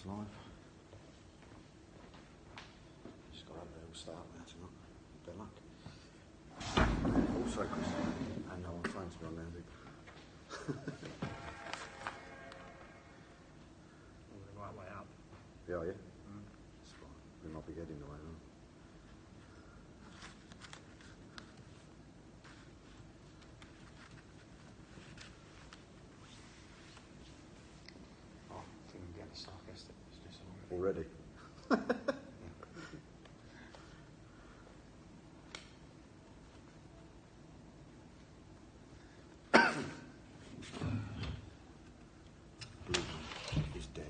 It's live. Just got to have a little start now tonight. Better luck. Also, Chris, and no one phones me on there, All the right way up. Yeah, yeah. That's fine. We might be getting the way, aren't we? Sarcastic. It's just Already. He's dead.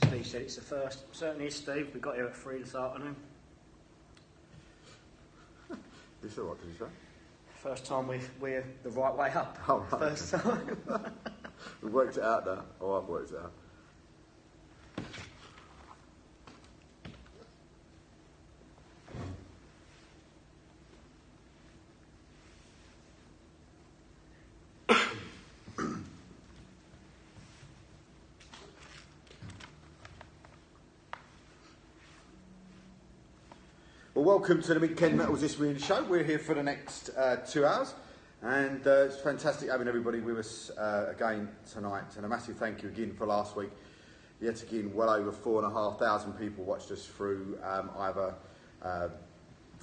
Steve said it's the first. Certainly is, Steve. We got here at 3 this afternoon. You saw what did you say? First time we're the right way up. Oh, right. First time. We worked it out now. Oh, I've worked it out. Well, welcome to the Mid-Kent Metals Isthmian show. We're here for the next 2 hours, and it's fantastic having everybody with us again tonight. And a massive thank you again for last week. Yet again, well over 4,500 people watched us through either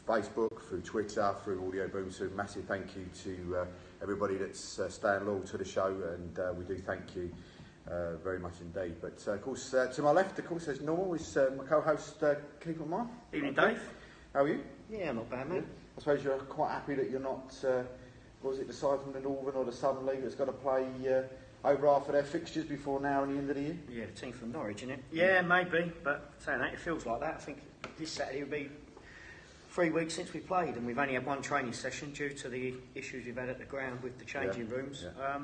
Facebook, through Twitter, through Audio Boom. So massive thank you to everybody that's staying loyal to the show, and we do thank you very much indeed. But of course, to my left, of course, as normal, is my co-host Keith McMahon. Evening, Dave. How are you? Yeah, not bad, mate. I suppose you're quite happy that you're not, what was it, the side from the Northern or the Southern League that's got to play over half of their fixtures before now and the end of the year? Yeah, the team from Norwich, isn't it? Yeah, maybe, but saying that, it feels like that. I think this Saturday will be 3 weeks since we played, and we've only had one training session due to the issues we've had at the ground with the changing rooms. Yeah.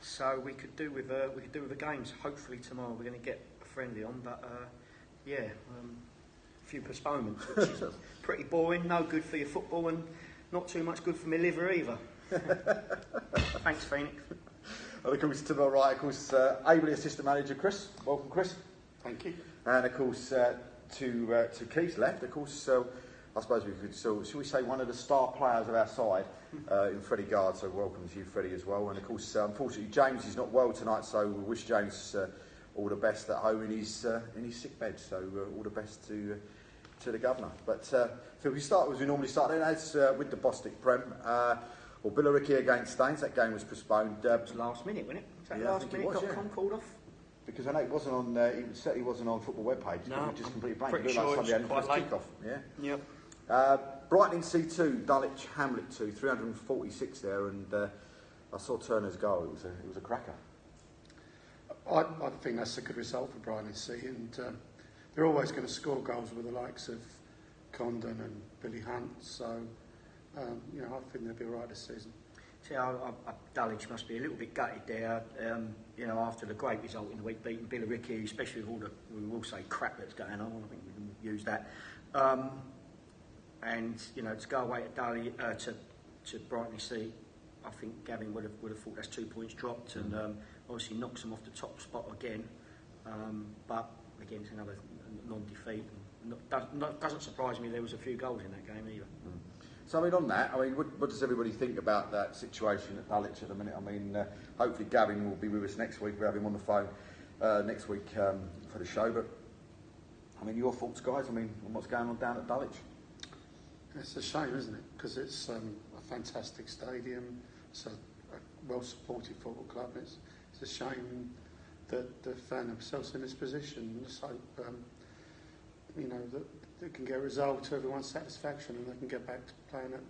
So we could do with the games. Hopefully tomorrow we're going to get a friendly on, but a few postponements, which is pretty boring. No good for your football, and not too much good for my liver either. Thanks, Phoenix. Well, of course, to my right, of course, Aveley assistant manager Chris. Welcome, Chris. Thank you. And of course, to Keith's left, of course, I suppose we could. So, should we say one of the star players of our side in Freddie Gard? So, welcome to you, Freddie, as well. And of course, unfortunately, James is not well tonight, so we wish James all the best at home in his sick bed. So, all the best to the governor. But so we start as we normally start. Then, as with the Bostik Prem, or Billericay against Staines. That game was postponed. It was last minute, wasn't it? Was that last minute? Got called off. Because I know it wasn't on. It certainly wasn't on football webpage. No, it was just completely blank. Pretty it looked sure like somebody had quite the first kickoff. Yeah. Yep. Brighton in C2, Dulwich Hamlet 2, 346 there, and I saw Turner's goal. It was a cracker. I think that's a good result for Brighton in C, and they're always going to score goals with the likes of Condon and Billy Hunt. So I think they'll be all right this season. See, Dulwich must be a little bit gutted there. After the great result in the week, beating Billericay, especially with all the, we will say, crap that's going on. I think we can use that. To go away to Brighton C, I think Gavin would have thought that's 2 points dropped, and obviously knocks them off the top spot again. But again, it's another non-defeat. Doesn't surprise me there was a few goals in that game either. So, on that, what does everybody think about that situation at Dulwich at the minute? Hopefully Gavin will be with us next week. We'll have him on the phone next week for the show. But, your thoughts, guys, on what's going on down at Dulwich? It's a shame, isn't it? Because it's a fantastic stadium. It's a well-supported football club. It's a shame that they found themselves in this position. Let's hope, that they can get a result to everyone's satisfaction and they can get back to playing at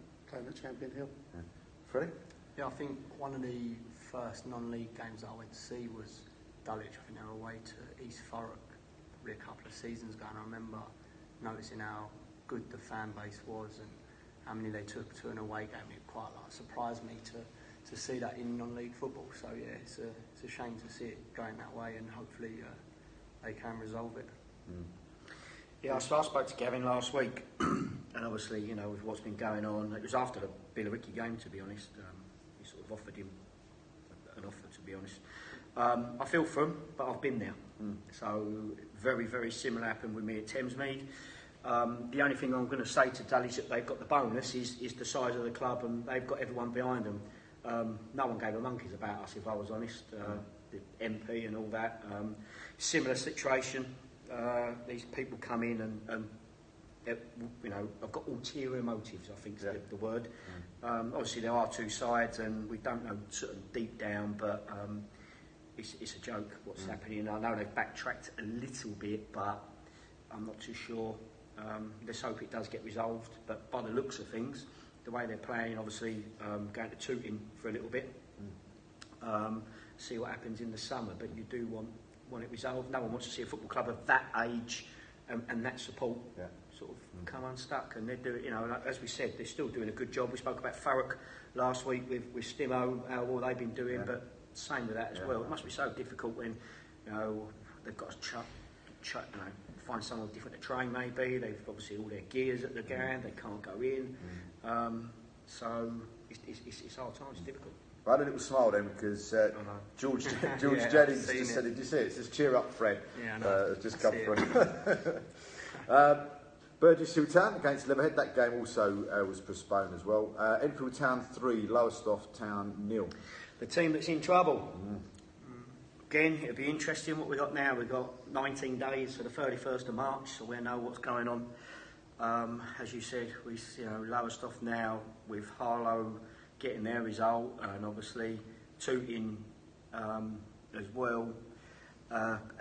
Champion Hill. Yeah. Freddie? Yeah, I think one of the first non-league games that I went to see was Dulwich. I think they were away to East Thurrock probably a couple of seasons ago, and I remember noticing how good the fan base was how many they took to an away game. It quite surprised me to see that in non-league football. So yeah, it's a shame to see it going that way, and hopefully they can resolve it. Yeah, so I spoke to Gavin last week, and obviously, you know, with what's been going on, it was after the Billericay game, to be honest. He sort of offered him an offer, to be honest. I feel for him, but I've been there. So very, very similar happened with me at Thamesmead. The only thing I'm going to say to Dulwich that they've got the bonus is the size of the club, and they've got everyone behind them. No one gave a monkeys about us, if I was honest. The MP and all that. Similar situation. These people come in and you know, I've got ulterior motives, I think is the word. Obviously there are two sides, and we don't know sort of deep down, but it's a joke what's happening. I know they've backtracked a little bit, but I'm not too sure. Let's hope it does get resolved. But by the looks of things, the way they're playing, obviously going to Tooting for a little bit, see what happens in the summer. But you do want it resolved. No one wants to see a football club of that age and that support sort of come unstuck. And they're doing, you know, as we said, they're still doing a good job. We spoke about Thurrock last week with Stimo, how well they've been doing, but same with that as well. It must be so difficult when, you know, they've got to you know, find someone different to train maybe. They've obviously all their gears at the ground, they can't go in. So it's hard times, it's difficult. I had a little smile then because George Jennings just said, "Did you see it? It says cheer up, Fred." Yeah, I know. It's just come through. Burgess Hill Town against Leatherhead. That game also was postponed as well. Enfield Town 3, Lowestoft Town 0. The team that's in trouble. Again, it'll be interesting what we've got now. We've got 19 days to the 31st of March, so we'll know what's going on. As you said, Lowestoft now with Harlow getting their result, and obviously Tooting as well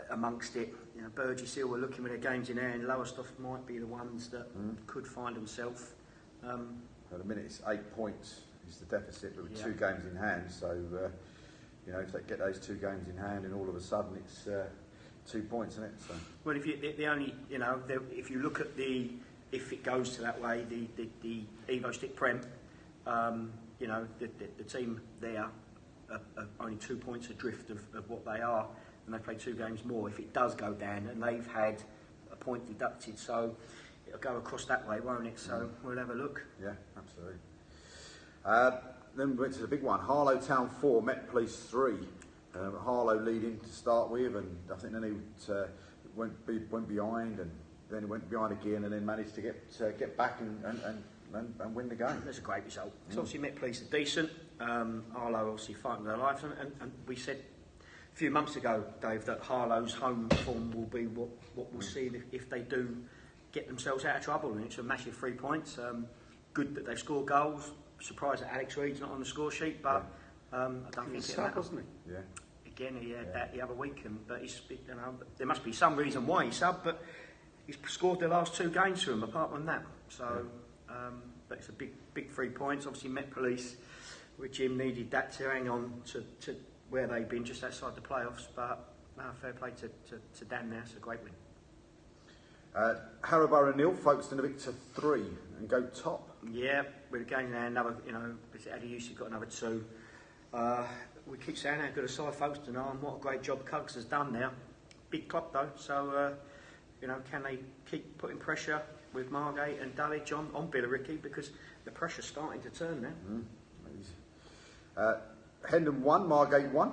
amongst it. You know, Burgess Hill were looking with their games in hand. Lowestoft might be the ones that could find themselves. At the minute, it's 8 points is the deficit, but with 2 games in hand. So, you know, if they get those 2 games in hand, and all of a sudden it's 2 points, isn't it? So. Well, if you look at if it goes to that way, the Evo Stick Prem. You know, the team there are only 2 points adrift of what they are, and they play 2 games more. If it does go down, and they've had a point deducted, so it'll go across that way, won't it? So we'll have a look. Yeah, absolutely. Then we went to the big one. Harlow Town 4, Met Police 3. Harlow leading to start with, and I think then he went behind, and then he went behind again, and then managed to get back and win the game. That's a great result. So obviously Met Police are decent. Harlow obviously fighting their lives, and we said a few months ago, Dave, that Harlow's home form will be what we'll see if they do get themselves out of trouble, and it's a massive 3 points. Good that they've scored goals. Surprised that Alex Reed's not on the score sheet, but I don't think it matters. Wasn't he? Yeah. Again, he had that the other week, but there must be some reason why he subbed, but he's scored the last 2 games for him, apart from that. So, but it's a big 3 points. Obviously, Met Police, with Jim, needed that to hang on to where they've been, just outside the playoffs. But fair play to Dan there. It's a great win. Harrowborough 0, Folkestone Victor 3, and go top. Yeah, we're again now another. You know, Eddie Youssef got another 2. We keep saying how good a side Folkestone are, and what a great job Cugs has done now. Big club though, so you know, can they keep putting pressure with Margate and Dulwich on Billericay, because the pressure's starting to turn now. Hendon 1, Margate 1.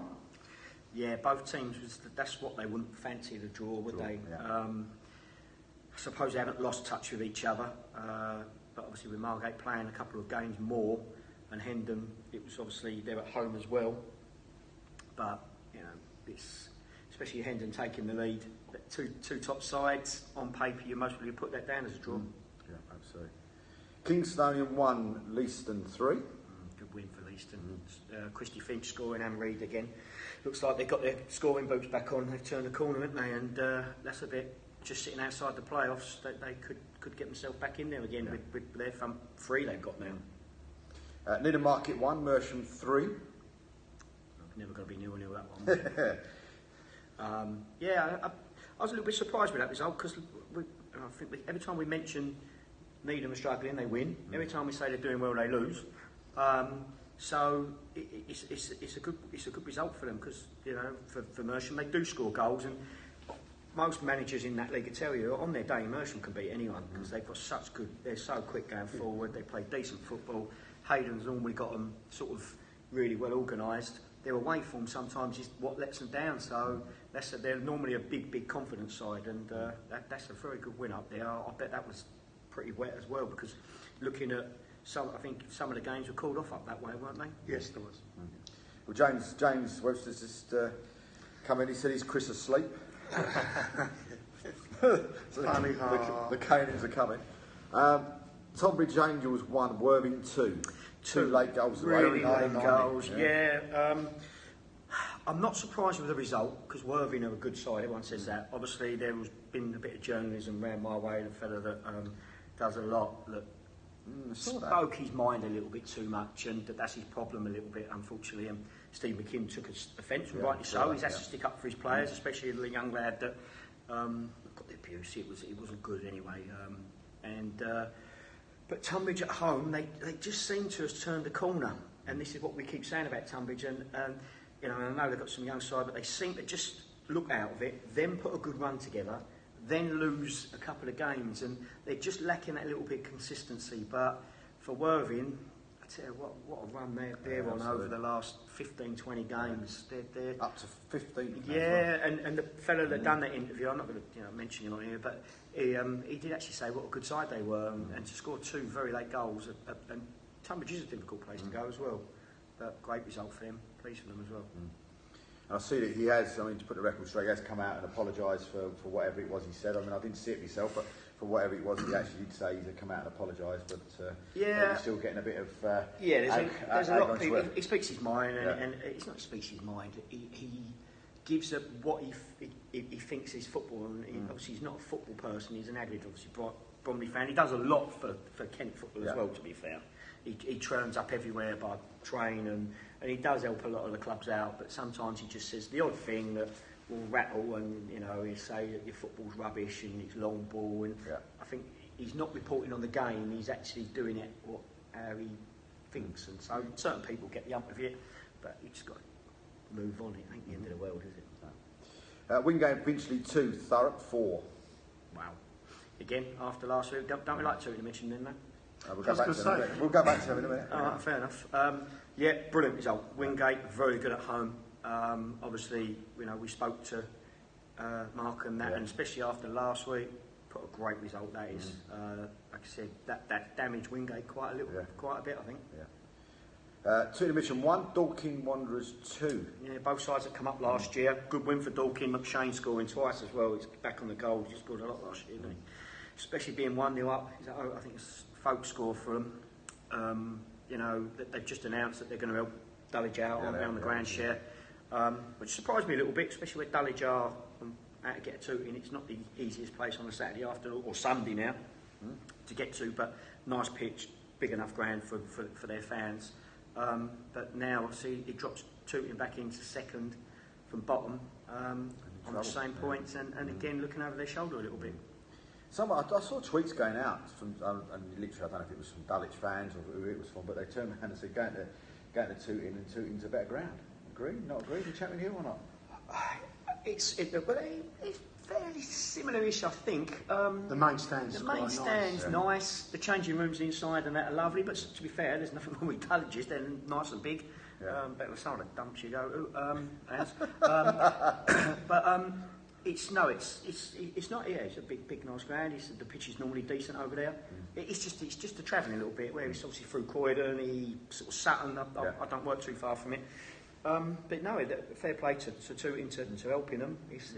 Yeah, both teams, that's what they wouldn't fancy the draw, would they? Yeah. I suppose they haven't lost touch with each other, but obviously with Margate playing a couple of games more, and Hendon, it was obviously they're at home as well. But you know, it's especially Hendon taking the lead. Two top sides on paper, you most probably put that down as a draw. Yeah, absolutely. Kingstonian 1, Leiston 3. Good win for Leiston. Christy Finch scoring, and Reed again. Looks like they've got their scoring boots back on. They've turned the corner, haven't they? And that's a bit just sitting outside the playoffs. That they could get themselves back in there again with their front 3 they've got now. Needham Market 1, Mersham 3. Never going to be 0-0 that one. I was a little bit surprised with that result, because I think every time we mention Needham are struggling, they win. Every time we say they're doing well, they lose. So it's a good result for them because, you know, for Mersham, they do score goals, and most managers in that league will tell you on their day Mersham can beat anyone because they've got such good, they're so quick going forward, they play decent football. Hayden's normally got them sort of really well organised. Their away form sometimes is what lets them down, so they're normally a big confidence side, and that's a very good win up there. I bet that was pretty wet as well because looking at I think some of the games were called off up that way, weren't they? Yes, there was. Well, James Webster's just come in. He said he's Chris asleep. So the Canians are coming. Tonbridge Angels 1, Worthing 2. Two late goals. Really late goals, yeah. I'm not surprised with the result because Worthing are a good side, everyone says that. Obviously there has been a bit of journalism round my way, the fella that does a lot that spoke his mind a little bit too much, and that's his problem a little bit, unfortunately. And Steve McKim took offence, and rightly so. He's had to stick up for his players, especially the young lad that got the abuse. It wasn't good anyway. But Tunbridge at home, they just seem to have turned the corner, and this is what we keep saying about Tunbridge. And you know, I know they've got some young side, but they seem to just look out of it, then put a good run together, then lose a couple of games, and they're just lacking that little bit of consistency. But for Worthing, I tell you what a run they're on over the last 15, 20 games. They're up to 15. Yeah, and the fellow that done that interview, I'm not going to mention him on here, but he did actually say what a good side they were, and to score 2 very late goals. And Tunbridge is a difficult place to go as well, but great result for them. Pleased for them as well. And I see that he has, I mean, to put the record straight, he has come out and apologised for whatever it was he said. I mean, I didn't see it myself, but for whatever it was he actually did say, he's come out and apologised, but he's still getting a bit of there's a lot of people. He speaks his mind, and it's not he speaks his mind. He gives up what he thinks is football, and obviously he's not a football person. He's an avid, obviously, Bromley fan. He does a lot for Kent football as well, to be fair. He turns up everywhere by train, and he does help a lot of the clubs out, but sometimes he just says the odd thing that will rattle, and you know, he'll say that your football's rubbish and it's long ball, and I think he's not reporting on the game, he's actually doing it how he thinks, and so certain people get the ump of it, but you just got to move on. It ain't the end of the world, is it? Wingate Finchley 2, Thurrock 4. Wow. Again, after last week, don't we like to mention them, though? We'll go back to them in a minute. All right, fair enough. Brilliant result. Wingate, very good at home. Obviously, you know, we spoke to Mark and that, and especially after last week, put a great result. That is, like I said, that damaged Wingate quite a bit, I think. Yeah. Tooting Mission 1, Dorking Wanderers 2. Yeah, both sides have come up last year. Good win for Dorking. McShane scoring twice as well. He's back on the goal. He scored a lot last year, didn't he? Especially being 1-0 up. I think it's folk score for them. You know, they've just announced that they're going to help Dulwich out on the ground share, which surprised me a little bit, especially where Dulwich are out to get to. And it's not the easiest place on a Saturday afternoon or Sunday now to get to, but nice pitch, big enough ground for their fans. But now, obviously, it drops Tooting back into second from bottom on the same points, and again looking over their shoulder a little bit. I saw tweets going out from, and literally I don't know if it was from Dulwich fans or who it was from, but they turned around and said going to Tooting, and Tooting's a better ground. Agree? Not agree? You Chapman Hill or not? It's fairly similar-ish, I think. The main stand's nice. The changing rooms inside and that are lovely, but to be fair, there's nothing wrong with Dulwich's. They're nice and big. Better than some of the dumps you go to. But it's not. Yeah, it's a big, nice ground. The pitch is normally decent over there. It's just the travelling a little bit. Where it's obviously through Croydon, sort of Sutton. I don't work too far from it. But no, fair play to Tooting to helping them. It's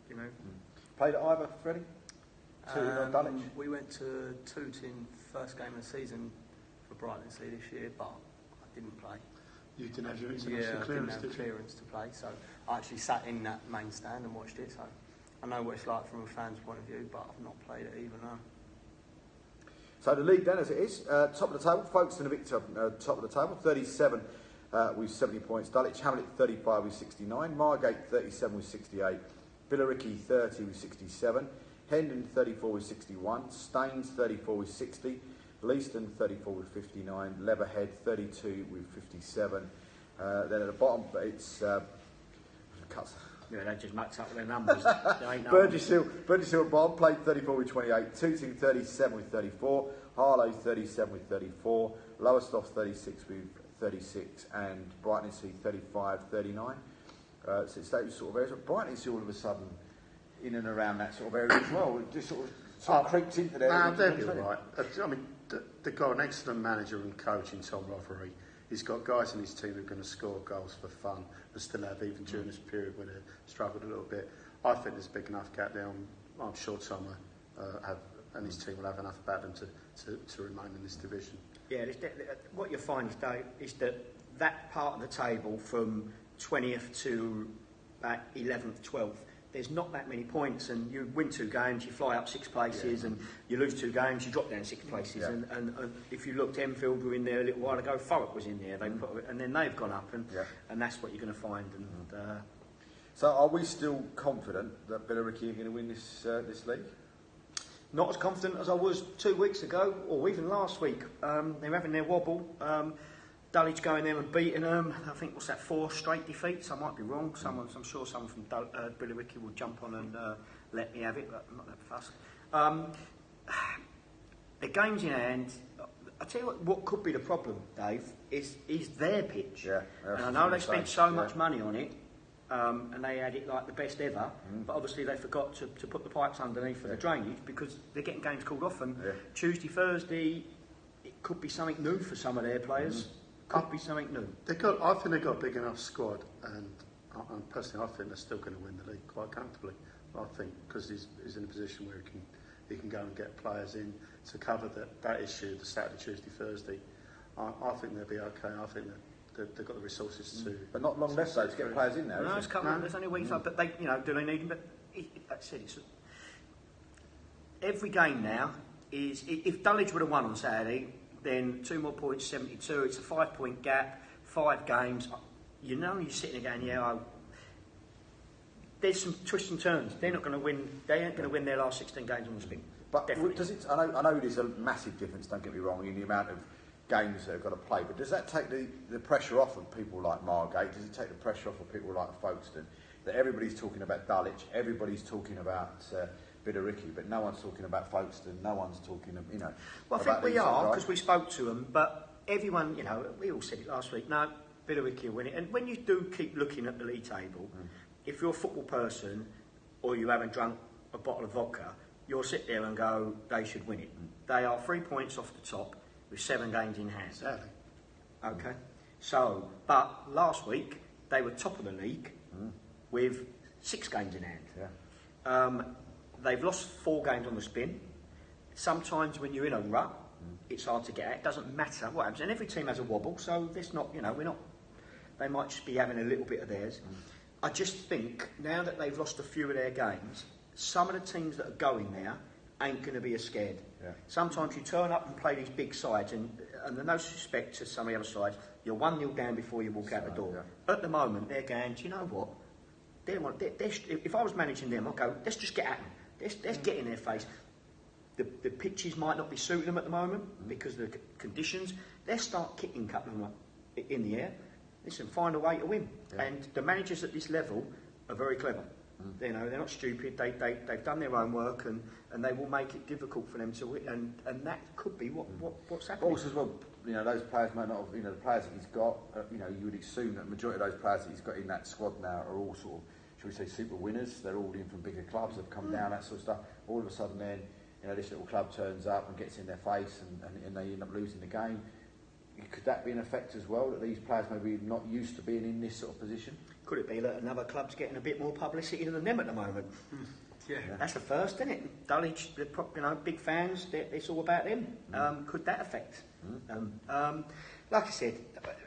you know. Played at either, Freddie? Tooting or Dulwich? We went to Tooting first game of the season for Brighton Sea this year, but I didn't play. You didn't have your international clearance, didn't have clearance to play, so I actually sat in that main stand and watched it, so I know what it's like from a fan's point of view, but I've not played it either now. So the league then, as it is, top of the table, Folkestone and Victor, top of the table, 37 with 70 points, Dulwich Hamlet 35 with 69, Margate 37 with 68, Billericay 30 with 67, Hendon 34 with 61, Staines 34 with 60, Leaston 34 with 59, Leatherhead 32 with 57. Then at the bottom, it's cuts. Yeah, they just mucked up their numbers. Burgess Hill at the bottom played 34 with 28, Tooting 37 with 34, Harlow 37 with 34, Lowestoft 36 with 36, and Brighton-Sea 35, 39. So it's those sort of areas. But Brighton-Sea all of a sudden in and around that sort of area as well. It just sort of creeps into there. No, they'll be all right. I mean, they've got an excellent manager and coach in Tom Rothery. He's got guys in his team who are going to score goals for fun, but still have, even during this period when they struggled a little bit. I think there's a big enough gap there. I'm sure Tom and his team will have enough about them to remain in this division. Yeah, what you'll find is that part of the table from 20th to about 11th, 12th, there's not that many points, and you win 2 games, you fly up 6 places, and you lose 2 games, you drop down 6 places. Yeah. And if you looked, Enfield were in there a little while ago, Thurrock was in there, and then they've gone up, and that's what you're going to find. And so, are we still confident that Billericay are going to win this league? Not as confident as I was 2 weeks ago, or even last week. They're having their wobble. Dulwich going there and beating them. I think, what's that, 4 straight defeats? I might be wrong. I'm sure someone from Billericay will jump on and let me have it, but I'm not that fussed. The game's in hand. I tell you what could be the problem, Dave, is their pitch. Yeah, and I know they spent so much money on it, and they had it like the best ever, but obviously they forgot to put the pipes underneath for the drainage, because they're getting games called off, and Tuesday, Thursday, it could be something new for some of their players. Could be something new. I think they've got a big enough squad, and personally, I think they're still going to win the league quite comfortably. I think because he's in a position where he can go and get players in to cover that issue, the Saturday, Tuesday, Thursday. I think they'll be okay. I think that they've got the resources to. But not long left though to get players in there. No, it's coming. There's only weeks up, but they, do they need them? But like I said, every game now is. If Dulwich would have won on Saturday, then 2 more points, 72. It's a 5-point gap, 5 games. You're sitting there going, there's some twists and turns. They're not going to win. They ain't going to win their last 16 games on the spin. But definitely. does it? I know there's a massive difference. Don't get me wrong in the amount of games that have got to play. But does that take the pressure off of people like Margate? Does it take the pressure off of people like Folkestone? That everybody's talking about Dulwich, everybody's talking about Billericay, but no one's talking about Folkestone. No one's talking, Well, I think we are, because we spoke to them. But everyone, we all said it last week. No, Billericay will win it. And when you do keep looking at the league table, if you're a football person or you haven't drunk a bottle of vodka, you'll sit there and go, they should win it. They are 3 points off the top with 7 games in hand. Exactly. Okay. So, but last week they were top of the league with 6 games in hand. Yeah. They've lost 4 games on the spin. Sometimes when you're in a rut, it's hard to get out. It doesn't matter what happens. And every team has a wobble, so there's not, we're not. They might just be having a little bit of theirs. I just think now that they've lost a few of their games, some of the teams that are going there ain't going to be as scared. Yeah. Sometimes you turn up and play these big sides, and no disrespect to some of the other sides, you're 1-0 down before you walk out the door. Yeah. At the moment, they're going, do you know what? If I was managing them, I'd go, let's just get at them. Let's get in their face. The pitches might not be suiting them at the moment because of the conditions. Let's start kicking a couple of them up in the air. Listen, find a way to win. Yeah. And the managers at this level are very clever. They're not stupid. They've done their own work, and they will make it difficult for them to win. And that could be what's happening. Also, as well, those players may not have. The players that he's got. You would assume that the majority of those players that he's got in that squad now are all sort of, shall we say, super winners. They're all in from bigger clubs. They've come down, that sort of stuff. All of a sudden, then this little club turns up and gets in their face, and they end up losing the game. Could that be an effect as well, that these players maybe not used to being in this sort of position? Could it be that another club's getting a bit more publicity than them at the moment? Yeah. That's the first, isn't it? Dulwich, big fans, it's all about them. Could that affect? Like I said,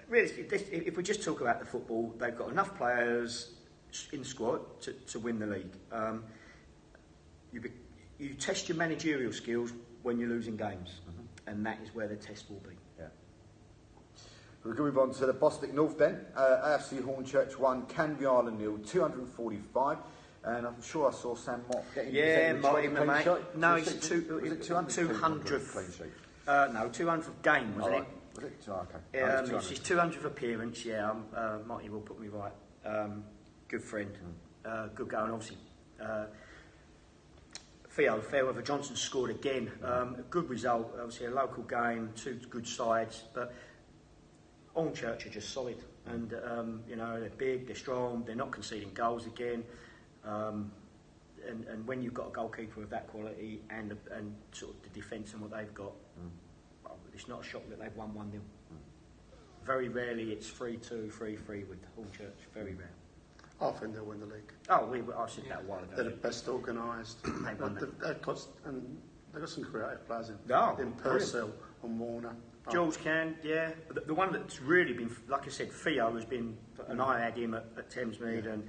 really, if we just talk about the football, they've got enough players in the squad to win the league. You test your managerial skills when you're losing games, and that is where the test will be. Yeah. We're going to move on to the Bostik North then. AFC Hornchurch 1, Canvey Island 0, 245. and I'm sure I saw Sam Mott getting Mott, mate. No, was it's it 200th clean sheet? No, 200th game, wasn't it? Was it? Oh, okay. It's his 200th appearance, Marty will put me right. Good friend, good goal, and obviously Fairweather Johnson scored again. A good result, obviously a local game, two good sides, but Hornchurch are just solid. And, they're big, they're strong, they're not conceding goals again. And when you've got a goalkeeper of that quality and sort of the defence and what they've got, it's not a shock that they've won 1-0. Very rarely it's 3-2, 3-3 with Hornchurch, very rare. I think they'll win the league. I said that a while ago. They're the best organised. They've got some creative players in brilliant. Purcell and Warner. Jules can, yeah. The one that's really been, like I said, Theo has been, and I had him at Thamesmead, and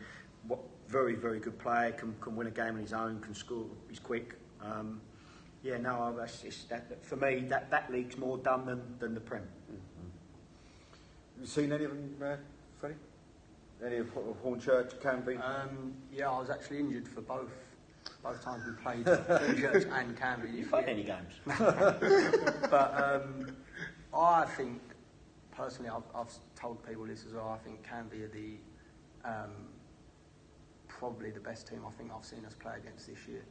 very, very good player, can win a game on his own, can score, he's quick. For me, that league's more done than the Prem. Have you seen any of them, Freddie? Any of Hornchurch, Canby? I was actually injured for both times we played Hornchurch and Canby. You played any games? But I think, personally, I've told people this as well, I think Canby are the probably the best team I think I've seen us play against this year.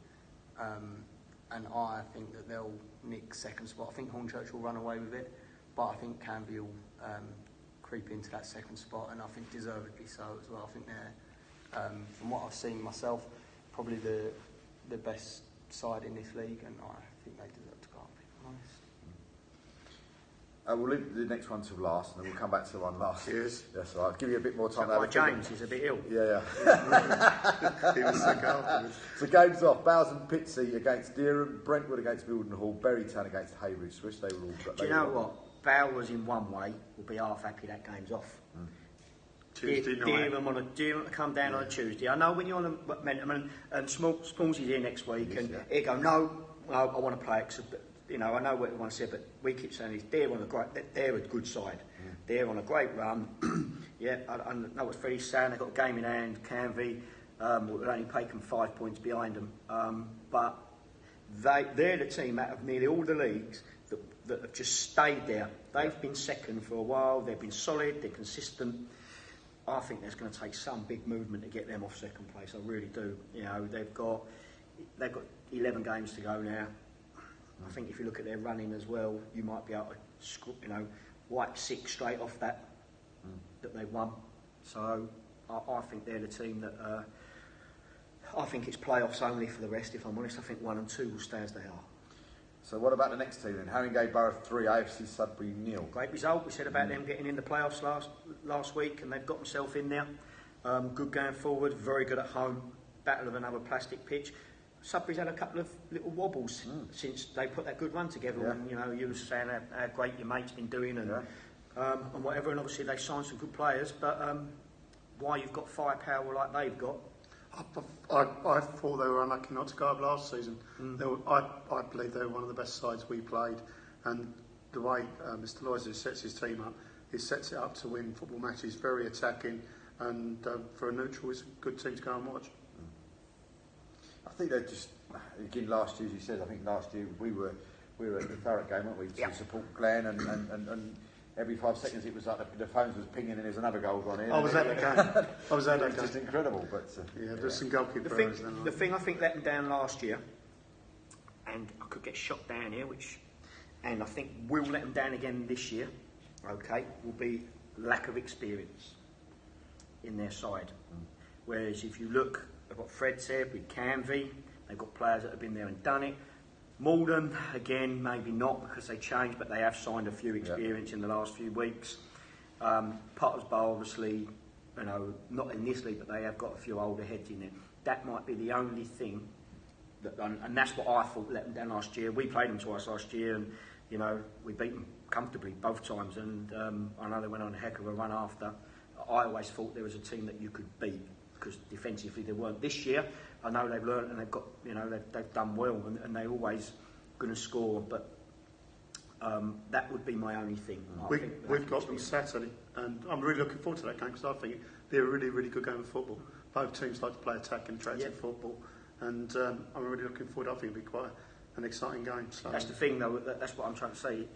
And I think that they'll nick second spot. I think Hornchurch will run away with it, but I think Canby will creep into that second spot, and I think deservedly so as well. I think they're, from what I've seen myself, probably the best side in this league, and I think they deserve to go up, if I'm honest. We'll leave the next one till last, and then we'll come back to the one last. Cheers. Yes, I'll give you a bit more time. So James is a bit ill. Yeah. He was sick afterwards. So games off. Bowes and Pitsea against Dereham, Brentwood against Mildenhall, Berrytown against Hayward. Wish they were all. Do you know what? Bowers in one way will be half happy that game's off. Tuesday night. Dereham come down on a Tuesday. I know when you're on a momentum, and Spawns is here next week, and he go, no, I want to play it. I know what everyone said, but we keep saying they're a good side. They're on a great run. I know what Freddie's saying. They've got a game in hand. Canvey will only take them 5 points behind them, but they're the team out of nearly all the leagues that have just stayed there. They've been second for a while. They've been solid. They're consistent. I think there's going to take some big movement to get them off second place. I really do. They've got 11 games to go now. I think if you look at their running as well, you might be able to, wipe 6 straight off that they've won. So I think they're the team that. I think it's playoffs only for the rest. If I'm honest, I think 1 and 2 will stay as they are. So what about the next team then? Haringey Borough 3, AFC Sudbury 0. Great result. We said about them getting in the playoffs last week, and they've got themselves in there. Good going forward, very good at home. Battle of another plastic pitch. Sudbury's had a couple of little wobbles since they put that good run together. And you were saying how great your mate's been doing and whatever. And obviously they signed some good players, but why you've got firepower like they've got. I thought they were unlucky not to go up last season. I believe they were one of the best sides we played, and the way Mr. Loiser sets his team up, he sets it up to win football matches, very attacking, and for a neutral, it's a good team to go and watch. I think they just, again, last year, as you said, I think last year we were at the Thurrock game, weren't we, to support Glenn, and every 5 seconds it was like the phones was pinging and there's another goal gone in. I was at the game. I was at that game. game. Just incredible. But there's some goalkeeper errors then. The thing I think let them down last year, and I could get shot down here, and I think will let them down again this year, will be lack of experience in their side. Whereas if you look at what Fred said with Canvey, they've got players that have been there and done it. Malden, again, maybe not because they changed, but they have signed a few experience in the last few weeks. Potter's Bar, obviously, not in this league, but they have got a few older heads in there. That might be the only thing, and that's what I thought let them down last year. We played them twice last year, and we beat them comfortably both times. And I know they went on a heck of a run after. I always thought there was a team that you could beat because defensively they weren't. This year, I know they've learned and they've got, they've done well, and they're always going to score. But that would be my only thing. We've got them Saturday, and I'm really looking forward to that game because I think they're a really, really good game of football. both teams like to play attacking, attractive football, and I'm really looking forward. I think it'll be quite an exciting game. So. That's the thing, though. That's what I'm trying to say.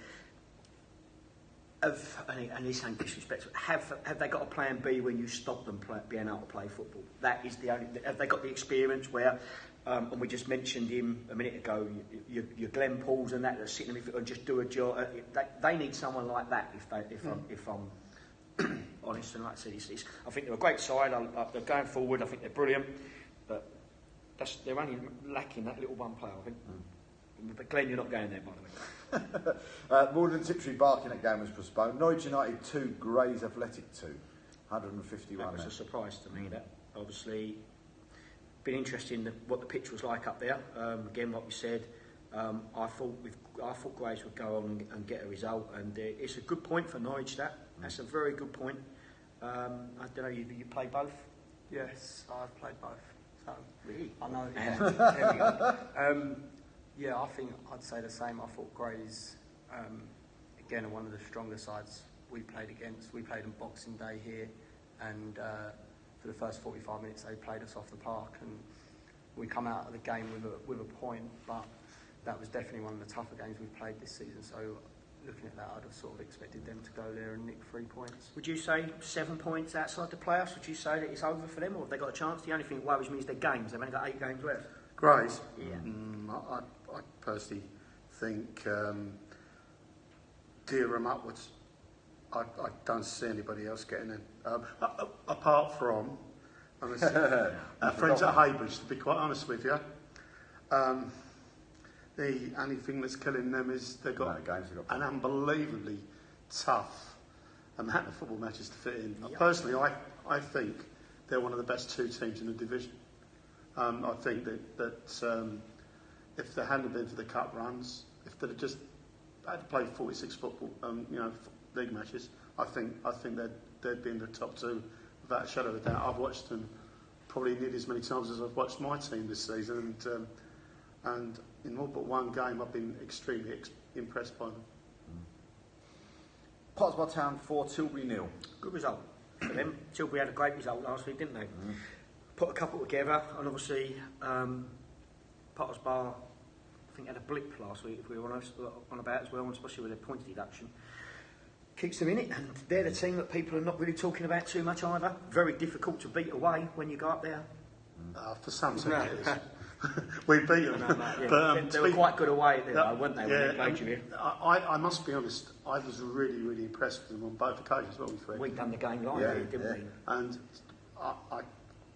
And this ain't disrespectful. Have they got a plan B when you stop them being able to play football? That is the only. Have they got the experience where? And we just mentioned him a minute ago. Your Glenn Pauls and that are sitting in the midfield and just do a job. They need someone like that. If I'm honest, and like I said, I think they're a great side. They're going forward. I think they're brilliant. But they're only lacking that little one player. I think. But Glenn, you're not going there, by the way. Morden Tiptree Barking game was postponed. Norwich United 2, Grays Athletic 2. 151. That was a surprise to me. That obviously been interesting what the pitch was like up there. Again, what we said. I thought Grays would go on and get a result, and it's a good point for Norwich. That's a very good point. I don't know. You play both? Yes, I've played both. So Really? I know. Yeah, there we go. Yeah, I think I'd say the same. I thought Grays, again, are one of the stronger sides we played against. We played on Boxing Day here, and for the first 45 minutes they played us off the park, and we come out of the game with a point, but that was definitely one of the tougher games we've played this season. So looking at that, I'd have sort of expected them to go there and nick 3 points. Would you say 7 points outside the playoffs? Would you say that it's over for them, or have they got a chance? The only thing that worries me is their games. They've only got 8 games left. Grays? Yeah. I personally think Durham upwards. I don't see anybody else getting in. Apart from our friends at Haybridge, to be quite honest with you. The only thing that's killing them is they've got an unbelievably tough amount of football matches to fit in. Yep. Personally, I think they're one of the best 2 teams in the division. I think that if they hadn't been for the cup runs, if they'd just had to play 46 football, league matches, I think they'd be in the top 2 without a shadow of a doubt. I've watched them probably nearly as many times as I've watched my team this season, and in all but one game, I've been extremely impressed by them. Pottsbar Town 4, Tilbury 0. Good result for them. Tilbury had a great result last week, didn't they? Put a couple together, and obviously Potter's Bar, I think, had a blip last week, if we were on about as well, especially with their points deduction. Keeps them in it, and they're the team that people are not really talking about too much either. Very difficult to beat away when you go up there. For some teams it is. We beat them. But, they were quite good away there, weren't they, when they played you here? I must be honest, I was really, really impressed with them on both occasions, weren't we, Fred? We done the game live here, didn't we? And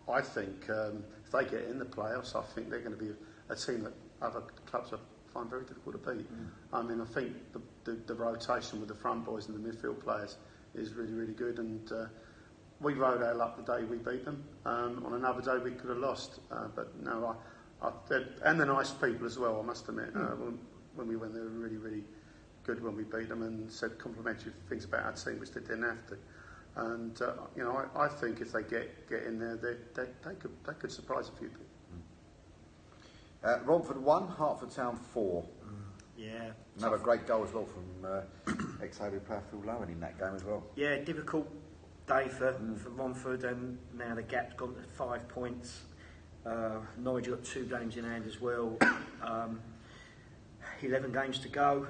I think if they get in the playoffs, I think they're going to be a team that other clubs find very difficult to beat. I mean, I think the rotation with the front boys and the midfield players is really, really good, and we rode our luck the day we beat them. On another day we could have lost, but no, and the nice people as well, I must admit. When we went, they were really, really good when we beat them, and said complimentary things about our team, which they didn't have to. And I think if they get in there, they could surprise a few people. Romford 1, Hertford Town 4. Yeah. Another great goal as well from ex-Aveley player Phil Lowen in that game as well. Yeah, difficult day for Romford, and now the gap's gone to 5 points. Norwich got 2 games in hand as well. 11 games to go.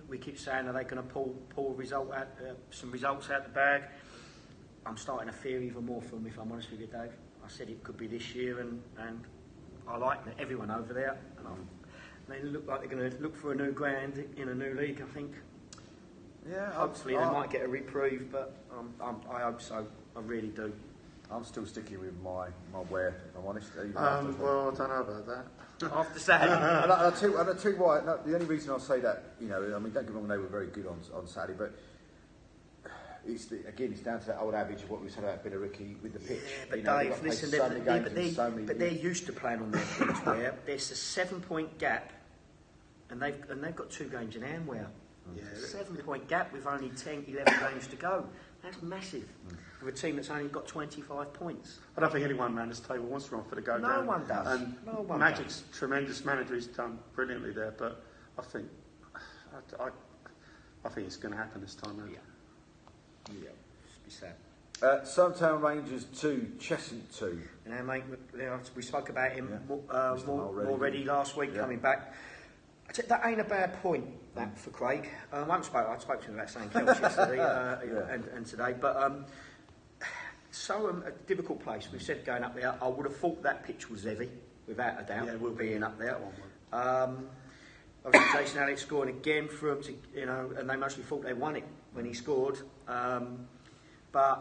We keep saying, are they going to pull some results out the bag? I'm starting to fear even more for them, if I'm honest with you, Dave. I said it could be this year, and I like everyone over there. And they look like they're going to look for a new ground in a new league, I think. Yeah, hopefully they might get a reprieve, but I hope so. I really do. I'm still sticking with my wear, if I'm honest. Well, I don't know about that. After Saturday. and I'll tell you why. No, the only reason I'll say that, I mean, don't get me wrong, they were very good on Saturday, but it's down to that old adage of what we said about Billericay with the pitch. Yeah, but Dave, listen, they're used to playing on their pitch where there's a 7-point gap, and they've got 2 games in hand where. Yeah, 7-point gap with only 11 games to go. That's massive. With a team that's only got 25 points. I don't think anyone around this table wants Romford to go down. No one does. And Magic's tremendous manager. He's done brilliantly there, but I think it's going to happen this time. Yeah. It's be sad. Somertown Rangers 2, Cheshunt 2. You know, mate, we spoke about him Yeah. already last week, coming back. That ain't a bad point, that, for Craig. I spoke to him about saying Kelch yesterday and today, but a difficult place. We've said going up there, I would have thought that pitch was heavy, without a doubt, being up there. Obviously, Jason Alex scored again for him, and they mostly thought they won it when he scored. But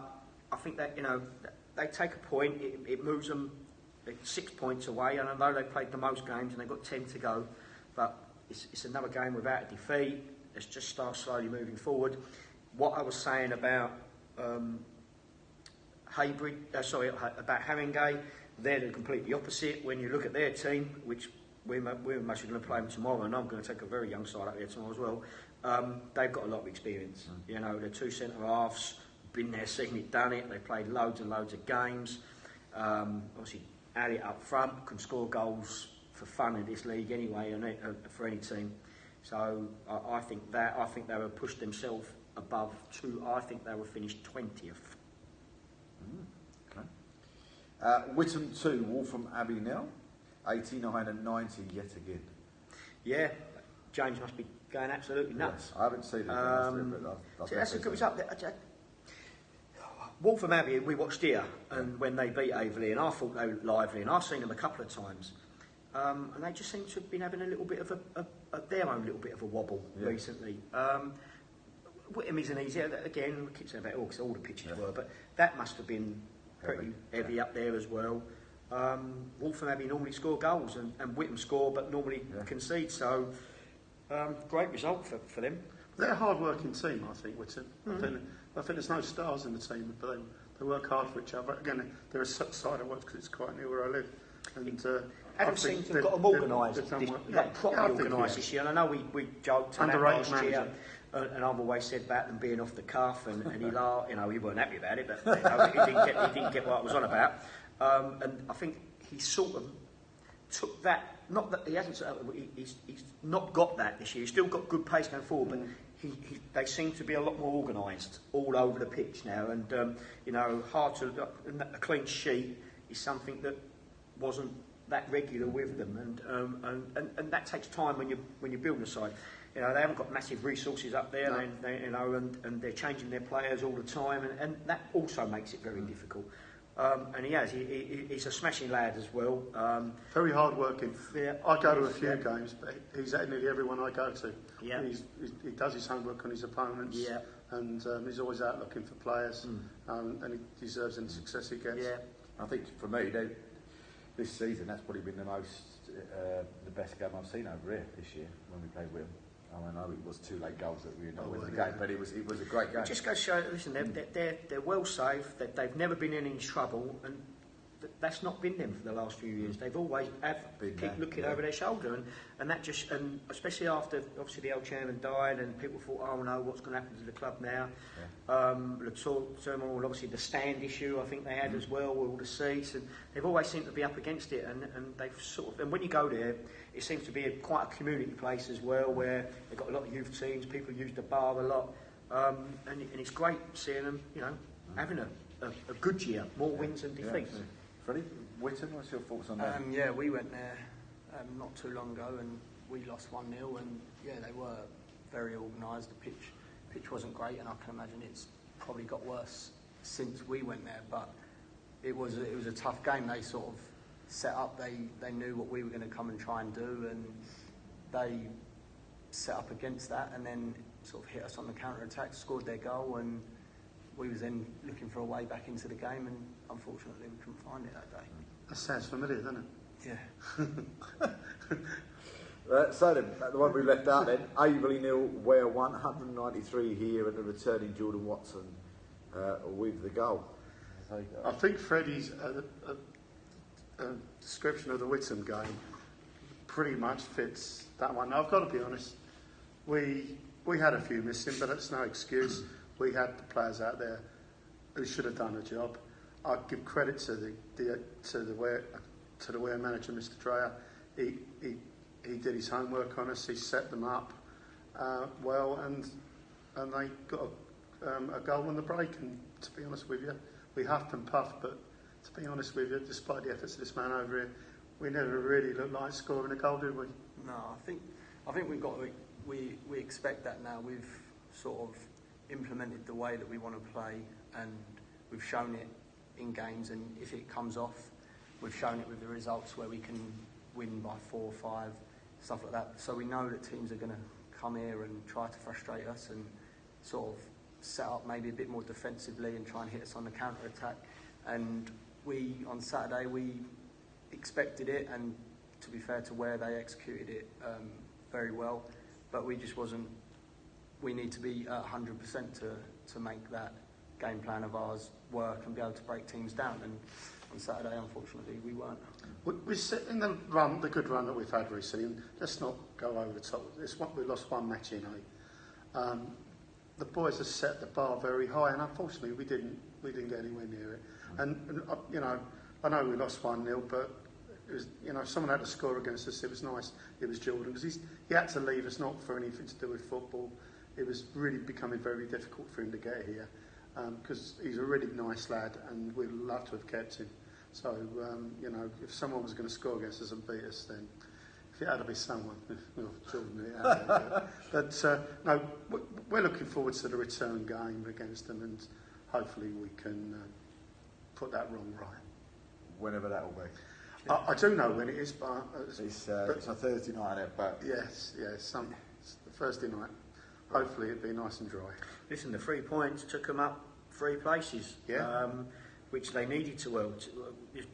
I think that, they take a point, it moves them 6 points away, and I know they played the most games and they've got 10 to go, but it's another game without a defeat. Let's just start slowly moving forward. What I was saying about about Haringey, they're completely opposite. When you look at their team, which we're mostly going to play them tomorrow, and I'm going to take a very young side up there tomorrow as well, they've got a lot of experience. They're two centre-halves, been there, seen it, done it. They played loads and loads of games. Obviously, Elliot up front can score goals for fun in this league anyway, and for any team. So I think they will push themselves above two. I think they will finish 20th. Okay. Whittam 2, Waltham Abbey 0, 89 and 90 yet again. Yeah, James must be going absolutely nuts. Yes, I haven't seen it. That's a good result. Waltham Abbey, we watched here, and when they beat Aveley, and I thought they were lively, and I've seen them a couple of times, and they just seem to have been having a little bit of their own little bit of a wobble recently. Whittam isn't easy. Again, we keep saying about because all the pitches were, but that must have been pretty heavy up there as well. Waltham Abbey normally score goals, and Whittam score, but normally concede. So, great result for them. They're a hard-working team, I think, Whittam. I think there's no stars in the team, but they work hard for each other. Again, they're a side that works because it's quite near where I live. And Adam seems to have got them organised, properly organised this year. And I know we joked about last year, and I've always said about them being off the cuff, and he laughed. He weren't happy about it, but he didn't get what I was on about. And I think he sort of took that. Not that he hasn't. He's not got that this year. He's still got good pace going forward, but they seem to be a lot more organised all over the pitch now. And hard to a clean sheet is something that wasn't that regular with them, and that takes time when you're building a side. They haven't got massive resources up there, and they're changing their players all the time, and that also makes it very difficult. And he's a smashing lad as well. Very hard working. Yeah, I go to a few games, but he's at nearly every one I go to. Yeah. He does his homework on his opponents. Yeah. And he's always out looking for players, and he deserves any success he gets. Yeah. I think for me, this season, that's probably been the best game I've seen over here this year when we played with them. I know it was 2 late goals that we ended up winning the game, but it was a great game. It just goes to show, listen, they're well safe, they've never been in any trouble, and that's not been them for the last few years. They've always keep looking over their shoulder, and especially after obviously the old chairman died, and people thought, oh no, what's going to happen to the club now? The turmoil, obviously the stand issue, I think they had as well, with all the seats, and they've always seemed to be up against it, and they've and when you go there, it seems to be quite a community place as well, where they've got a lot of youth teams, people use the bar a lot, and it's great seeing them, having a good year, more wins than defeats. Freddie, Whittam, what's your thoughts on that? We went there not too long ago, and we lost 1-0, and they were very organised. The pitch wasn't great, and I can imagine it's probably got worse since we went there, but it was a tough game. They sort of set up, they knew what we were going to come and try and do, and they set up against that, and then sort of hit us on the counter-attack, scored their goal, and we was then looking for a way back into the game, and unfortunately we couldn't find it that day. That sounds familiar, doesn't it? Yeah. So then, the one we left out then, Aveley 0, Ware 1, 193 here, and the returning Jordan Watson with the goal. I think Freddie's description of the Whittam game pretty much fits that one. Now, I've got to be honest, we had a few missing, but it's no excuse. We had the players out there who should have done the job. I give credit to the Ware manager, Mr. Dreyer. He did his homework on us. He set them up well, and they got a goal on the break, and to be honest with you, we huffed and puffed, but to be honest with you, despite the efforts of this man over here, we never really looked like scoring a goal, did we? No, I think we expect that now. We've sort of implemented the way that we want to play, and we've shown it in games, and if it comes off, we've shown it with the results where we can win by 4 or 5, stuff like that. So we know that teams are going to come here and try to frustrate us and sort of set up maybe a bit more defensively and try and hit us on the counter-attack. And on Saturday, we expected it, and to be fair to Ware, they executed it very well, but we just wasn't. We need to be at 100% to make that game plan of ours work and be able to break teams down. And on Saturday, unfortunately, we weren't. We sit in the good run that we've had recently, and let's not go over the top. We lost one match in 8. The boys have set the bar very high, and unfortunately, we didn't get anywhere near it. And you know, I know we lost 1-0, but it was, you know, if someone had to score against us, it was nice. It was Jordan, because he had to leave us, not for anything to do with football. It was really becoming very difficult for him to get here, because he's a really nice lad, and we'd love to have kept him. So, you know, if someone was going to score against us and beat us, then if it had to be someone, well, Jordan, it had to be. But no, we're looking forward to the return game against them, and hopefully we can put that wrong right. Whenever that will be. I do know when it is, but it's a Thursday night, isn't it? But yes, it's Thursday night. Hopefully it'll be nice and dry. Listen, the 3 points took them up 3 places, which they needed to.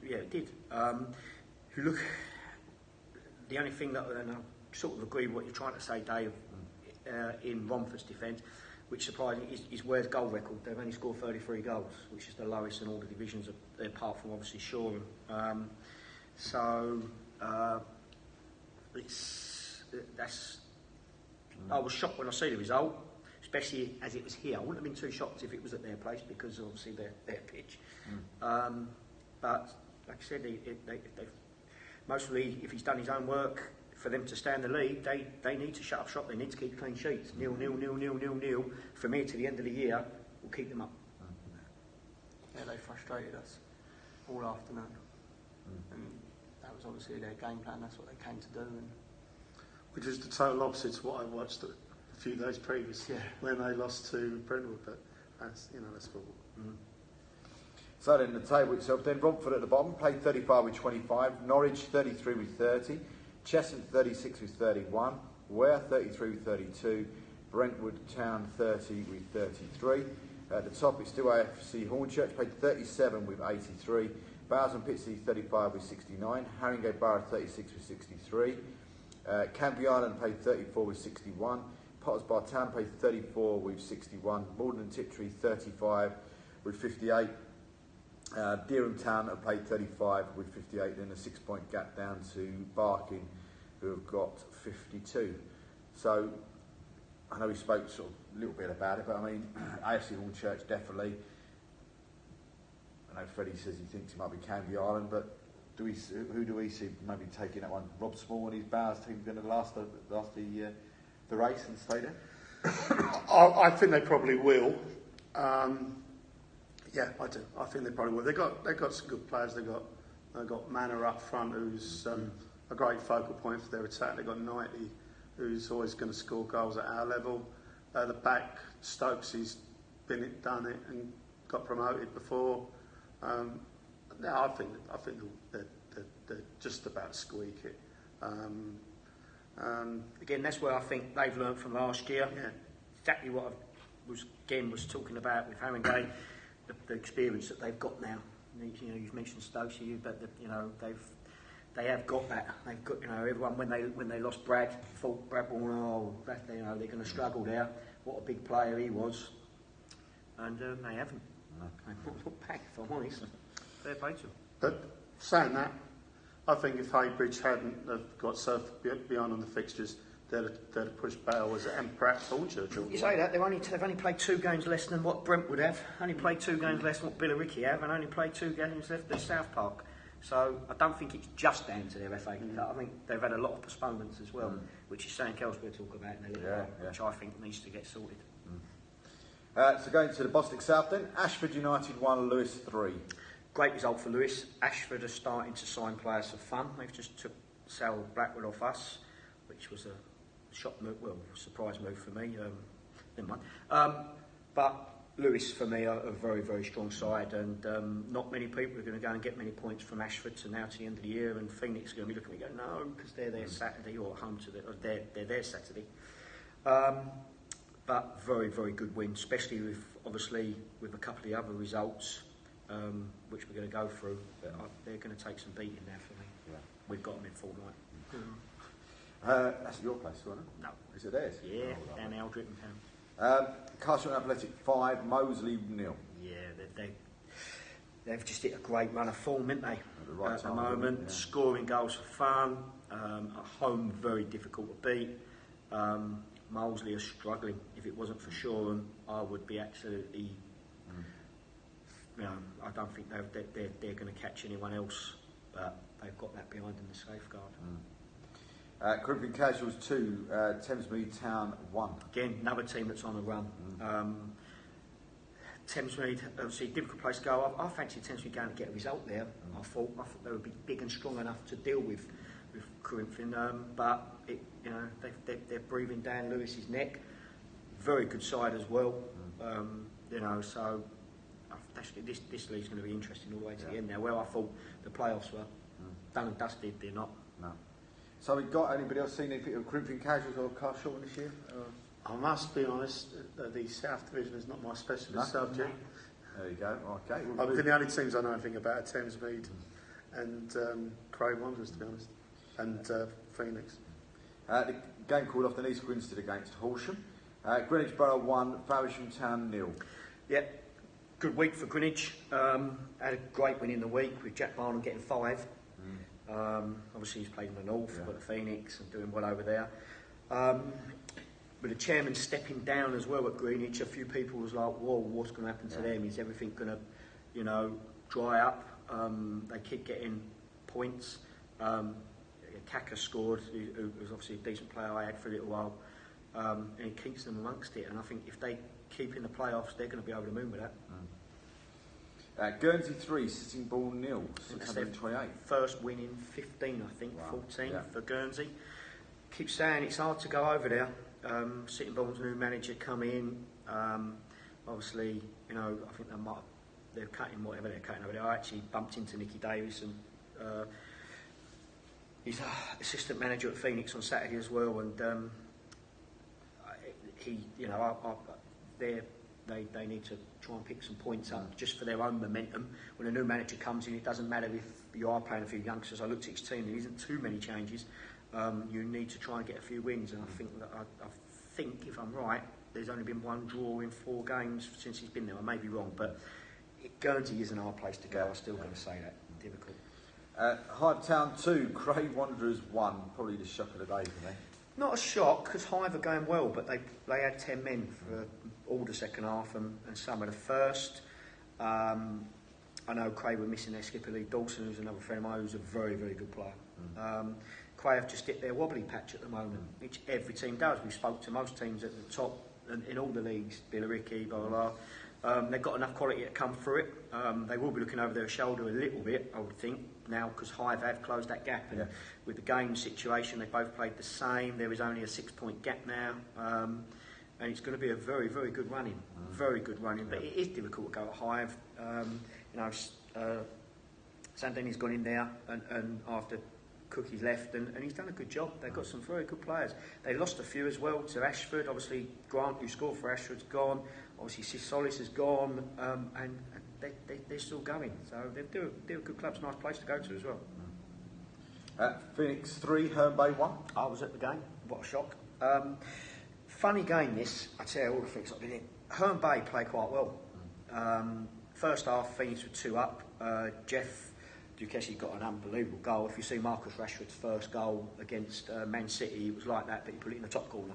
Yeah, it did. If you look, the only thing that, and I sort of agree with what you're trying to say, Dave, in Romford's defence, which surprising is Ware's goal record. They've only scored 33 goals, which is the lowest in all the divisions, apart from obviously Shoreham. That's. I was shocked when I see the result, especially as it was here. I wouldn't have been too shocked if it was at their place, because obviously their pitch. But like I said, they mostly, if he's done his own work, for them to stay in the league, they need to shut up shop. They need to keep clean sheets. 0-0 from here to the end of the year will keep them up. Yeah, they frustrated us all afternoon, and that was obviously their game plan. That's what they came to do. And which is the total opposite to what I watched a few days previous, when they lost to Brentwood. But that's football. So then the table itself, then Romford at the bottom, played 35 with 25, Norwich 33 with 30, Cheshunt 36 with 31, Ware 33 with 32, Brentwood Town 30 with 33. At the top it's still AFC Hornchurch, played 37 with 83, Bowes and Pitsley 35 with 69, Haringey Borough 36 with 63, Canby Island played 34 with 61, Potters Bar Town played 34 with 61, Morden and Tiptree 35 with 58, Dereham Town have played 35 with 58, then a 6-point gap down to Barking, who have got 52. So I know we spoke sort of a little bit about it, but I mean, AFC Hornchurch definitely. I know Freddie says he thinks it might be Canby Island, but who do we see maybe taking that one? Rob Small and his Bowes team going to last the race and stay there? I think they probably will. Yeah, I do. I think they probably will. They've got some good players. They've got Manor up front, who's a great focal point for their attack. They've got Knightley, who's always going to score goals at our level. The back, Stokes, he's done it and got promoted before. Yeah, I think they're just about to squeak it. Again, that's where I think they've learned from last year. Yeah. Exactly what I was talking about with Haringey, the experience that they've got now. You know, you've mentioned Stokes, but they have got that. They've got, everyone when they lost Brad, thought Brad, they're going to struggle there. What a big player he was, and they haven't. They look back, if I'm honest. Fair play to them. But saying that, I think if Haybridge hadn't have got so beyond on the fixtures, they'd have pushed Bowers and perhaps Hornchurch. You say that, they've only played 2 games less than what Brentwood have, only played 2 games less than what Billericay have, and only played 2 games less than South Park. So I don't think it's just down to their FA Cup. I think they've had a lot of postponements as well, which is something else we'll talk about in a little while, which I think needs to get sorted. So going to the Boston South then, Ashford United 1, Lewis 3. Great result for Lewis. Ashford are starting to sign players for fun. They've just took Sal Blackwood off us, which was a shock move, well, surprise move for me. Never mind. But Lewis, for me, are a very, very strong side, and not many people are going to go and get many points from Ashford to now to the end of the year, and Phoenix are going to be looking at me going, no, because they're there Saturday, or home to they're there Saturday. But very, very good win, especially with, obviously, with a couple of the other results, which we're going to go through. They're going to take some beating there for me. Yeah. We've got them in full night. That's your place, wasn't it? No. Is it theirs? Yeah, down Eldrick and Town. Castle Athletic 5, Moseley 0. Yeah, they've just hit a great run of form, haven't they? At the moment, yeah. Scoring goals for fun. At home, very difficult to beat. Moseley are struggling. If it wasn't for Shoreham, I would be absolutely. You know, I don't think they're going to catch anyone else, but they've got that behind them, the safeguard. Corinthian Casuals 2, Thamesmead Town 1. Again, another team that's on the run. Thamesmead, obviously, difficult place to go. I fancy Thamesmead going to get a result there. I thought they would be big and strong enough to deal with Corinthian, but they're breathing down Lewis's neck. Very good side as well. So this league's going to be interesting all the way to the end now. Where I thought the playoffs were done and dusted, they're not. No. So we've got anybody else seen anything of Corinthian Casuals or Carshalton this year? I must be honest, the South Division is not my specialist subject. There you go. Okay. The only teams I know anything about are Thamesmead and Cray Wanderers, to be honest, and Phoenix. The game called off, the East Grinstead against Horsham. Greenwich Borough 1, Faversham Town 0. Yep. Good week for Greenwich. Had a great win in the week with Jack Barnum getting 5. Obviously he's played in the North, got the Phoenix and doing well over there. With the chairman stepping down as well at Greenwich, a few people was like, whoa, what's going to happen to them? Is everything going to, dry up? They keep getting points. Kaka scored, who was obviously a decent player I had for a little while, and he keeps them amongst it. And I think if they keep in the playoffs, they're going to be over the moon with that. Guernsey 3, Sitting Bull 0, 628. First win in 15, I think, 14 for Guernsey. Keep saying it's hard to go over there. Sitting Bull's new manager come in. Obviously, I think they're cutting whatever they're cutting over there. I actually bumped into Nicky Davis, and he's assistant manager at Phoenix on Saturday as well. And they need to try and pick some points up just for their own momentum. When a new manager comes in, it doesn't matter if you are playing a few youngsters. I looked at his team, there isn't too many changes. You need to try and get a few wins, and I think, if I'm right, there's only been one draw in 4 games since he's been there. I may be wrong, but Guernsey isn't our place to go. I'm still going to say that. Difficult. Hive Town 2, Cray Wanderers 1. Probably the shock of the day for me. Not a shock, because Hive are going well, but they had 10 men for all the second half and some of the first. I know Cray were missing their skipper Lee Dawson, who's another friend of mine, who's a very, very good player. Cray have just hit their wobbly patch at the moment, which every team does. We spoke to most teams at the top and in all the leagues, Billericay, blah, blah, blah. They've got enough quality to come through it. They will be looking over their shoulder a little bit, I would think, now, because Hive have closed that gap. And with the game situation, they both played the same. There is only a 6-point gap now. And it's going to be a very, very good running. Very good running. But it is difficult to go at Hive. Sandini's gone in there and after Cookie's left, and he's done a good job. They've got some very good players. They lost a few as well to Ashford. Obviously, Grant, who scored for Ashford's gone. Obviously, Solis has gone, and they're still going. So they're a good club. It's a nice place to go to as well. Phoenix 3, Herne Bay 1. I was at the game. What a shock. Funny game this. I tell you all the things I've been in. Herne Bay played quite well. First half, Phoenix were 2 up. Jeff Duquesne got an unbelievable goal. If you see Marcus Rashford's first goal against Man City, it was like that, but he put it in the top corner.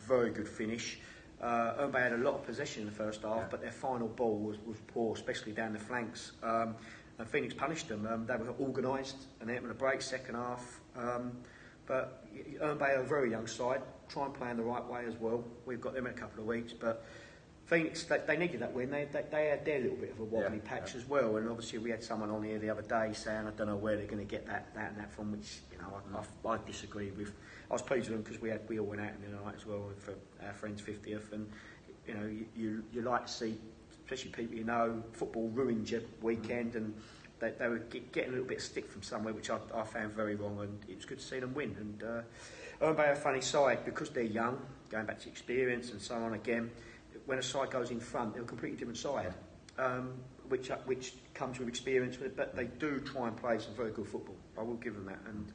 Very good finish. Herne Bay had a lot of possession in the first half, but their final ball was poor, especially down the flanks. And Phoenix punished them. They were organised and they had a break second half. But Herne Bay are a very young side. Try and play in the right way as well. We've got them in a couple of weeks, but Phoenix, they needed that win. They had their little bit of a wobbly patch as well, and obviously we had someone on here the other day saying I don't know where they're going to get that and that from, which I disagree with. I was pleased with them because we all went out in the night as well for our friend's 50th, and you like to see, especially people football ruined your weekend, and they were getting a little bit of stick from somewhere, which I found very wrong, and it was good to see them win. And Herne Bay are a funny side because they're young, going back to experience and so on again. When a side goes in front, they're a completely different side, which comes with experience. But they do try and play some very good football. I will give them that, and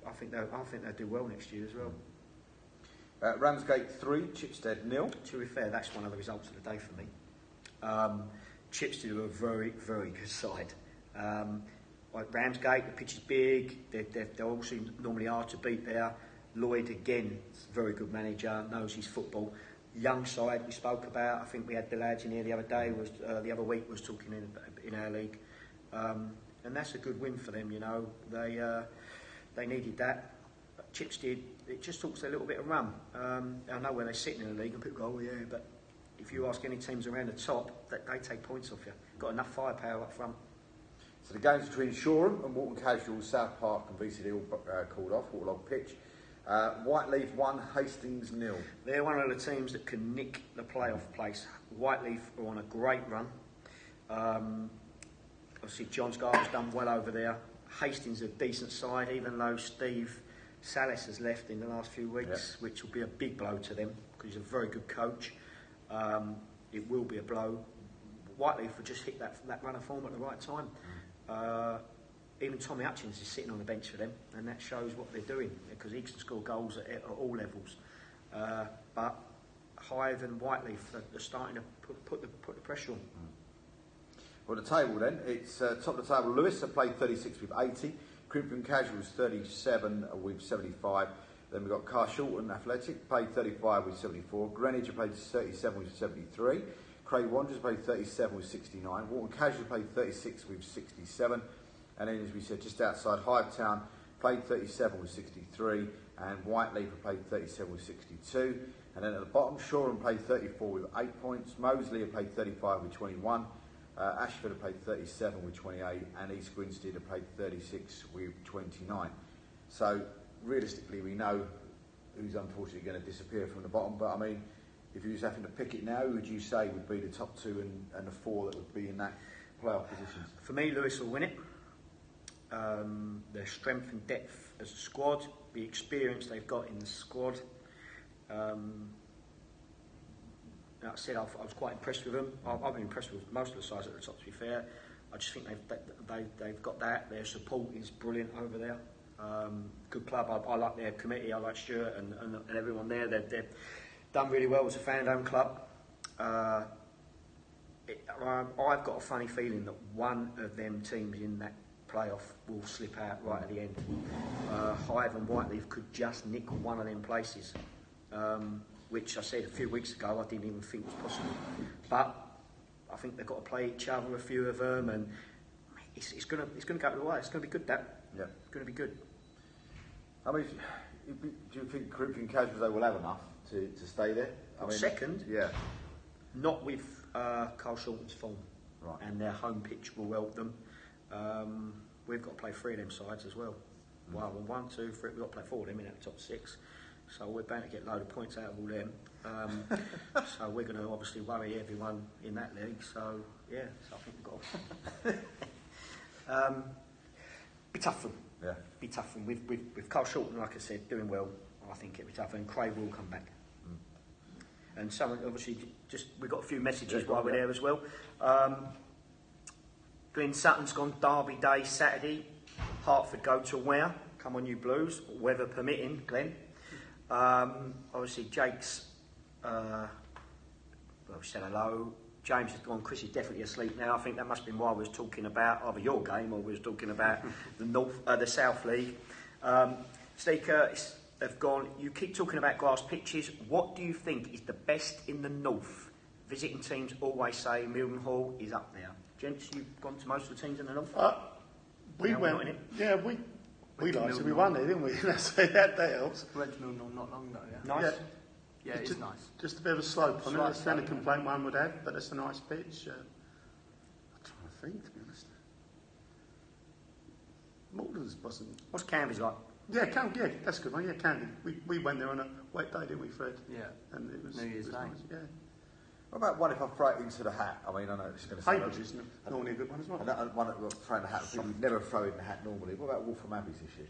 I think they'll do well next year as well. Ramsgate 3, Chipstead 0. To be fair, that's one of the results of the day for me. Chipstead are a very, very good side. Like Ramsgate, the pitch is big. They're also normally hard to beat there. Lloyd again, very good manager, knows his football. Young side we spoke about. I think we had the lads in here the other day. The other week was talking in our league, and that's a good win for them. They needed that. Chipstead, it just talks a little bit of run. I know where they're sitting in the league, and people go, "Oh yeah," but if you ask any teams around the top, they take points off you. Got enough firepower up front. So the games between Shoreham and Walton Casual, South Park and VCD all called off. Waterlog pitch. Whiteleaf 1, Hastings 0. They're one of the teams that can nick the playoff place. Whiteleaf are on a great run. Obviously, John Scarpa's done well over there. Hastings are a decent side, even though Steve Salis has left in the last few weeks, which will be a big blow to them because he's a very good coach. It will be a blow. Whiteleaf will just hit that run of form at the right time. Even Tommy Hutchins is sitting on the bench for them, and that shows what they're doing because he can score goals at all levels. But Hythe and Whiteleaf are starting to put the pressure on. Well, the table then, it's top of the table. Lewis have played 36 with 80. Crimson Casuals 37 with 75. Then we've got Carshalton Athletic, played 35 with 74. Greenwich have played 37 with 73. Craig Wanderers played 37 with 69. Walton Casual played 36 with 67. And then, as we said, just outside Hythe Town, played 37 with 63, and Whiteleaf played 37 with 62. And then at the bottom, Shoreham played 34 with 8 points. Moseley have played 35 with 21. Ashford have played 37 with 28, and East Grinstead have played 36 with 29. So, realistically, we know who's unfortunately going to disappear from the bottom. But I mean, if you was having to pick it now, who would you say would be the top two and the four that would be in that playoff positions? For me, Lewis will win it. Their strength and depth as a squad, the experience they've got in the squad. Like I said, I was quite impressed with them. I've been impressed with most of the sides at the top, to be fair. I just think they've got that. Their support is brilliant over there. Good club. I like their committee. I like Stuart and everyone there. They've done really well as a fan-owned club. I've got a funny feeling that one of them teams in that playoff will slip out right at the end. Hythe and Whiteleaf could just nick one of them places, which I said a few weeks ago I didn't even think was possible. But I think they've got to play each other, a few of them, and it's going to go the way. It's going to be good. It's going to be good. I mean, do you think Crimson Casuals will have enough to stay there? I mean, second, yeah, not with Carl Shorten's form, right, and their home pitch will help them. We've got to play 3 of them sides as well. Well, 1, 2, 3. We've got to play 4 of them in the top 6. So we're bound to get a load of points out of all them. So we're going to obviously worry everyone in that league. So yeah, so I think we've got to be tough for them. Yeah. Be tough for them. With Carl Shorten, like I said, doing well, I think it'll be tough. And Craig will come back. And someone obviously we've got a few messages while we're there as well. Glenn Sutton's gone Derby Day Saturday. Hertford go to Ware. Come on, you Blues. Weather permitting, Glenn. Obviously, Jake's said hello. James has gone. Chris is definitely asleep now. I think that must have been why we was talking about either your game or we was talking about the South League. Steve Curtis have gone. You keep talking about grass pitches. What do you think is the best in the North? Visiting teams always say Mildenhall is up there. Gents, you've gone to most of the teams in the North? We went. Yeah, we liked it. We won it, didn't we? That helps. Went to Mildenhall not long ago, yeah. Nice. Yeah, it's nice. Just a bit of a slope on it. That's the only Slope, complaint one would have, but it's a nice pitch. I'm trying to think, to be honest. Malden's wasn't. What's Canvey's like? Yeah, that's a good one. Yeah, Canvey. We went there on a wet day, didn't we, Fred? Yeah. And it was New Year's it was Day. nice, yeah. What about one if I throw it into the hat? I mean, I know it's going to sound... Haybridge is normally a good one as well. And that one throwing the hat, people would never throw in the hat normally. What about Wolfram Abbey's this year?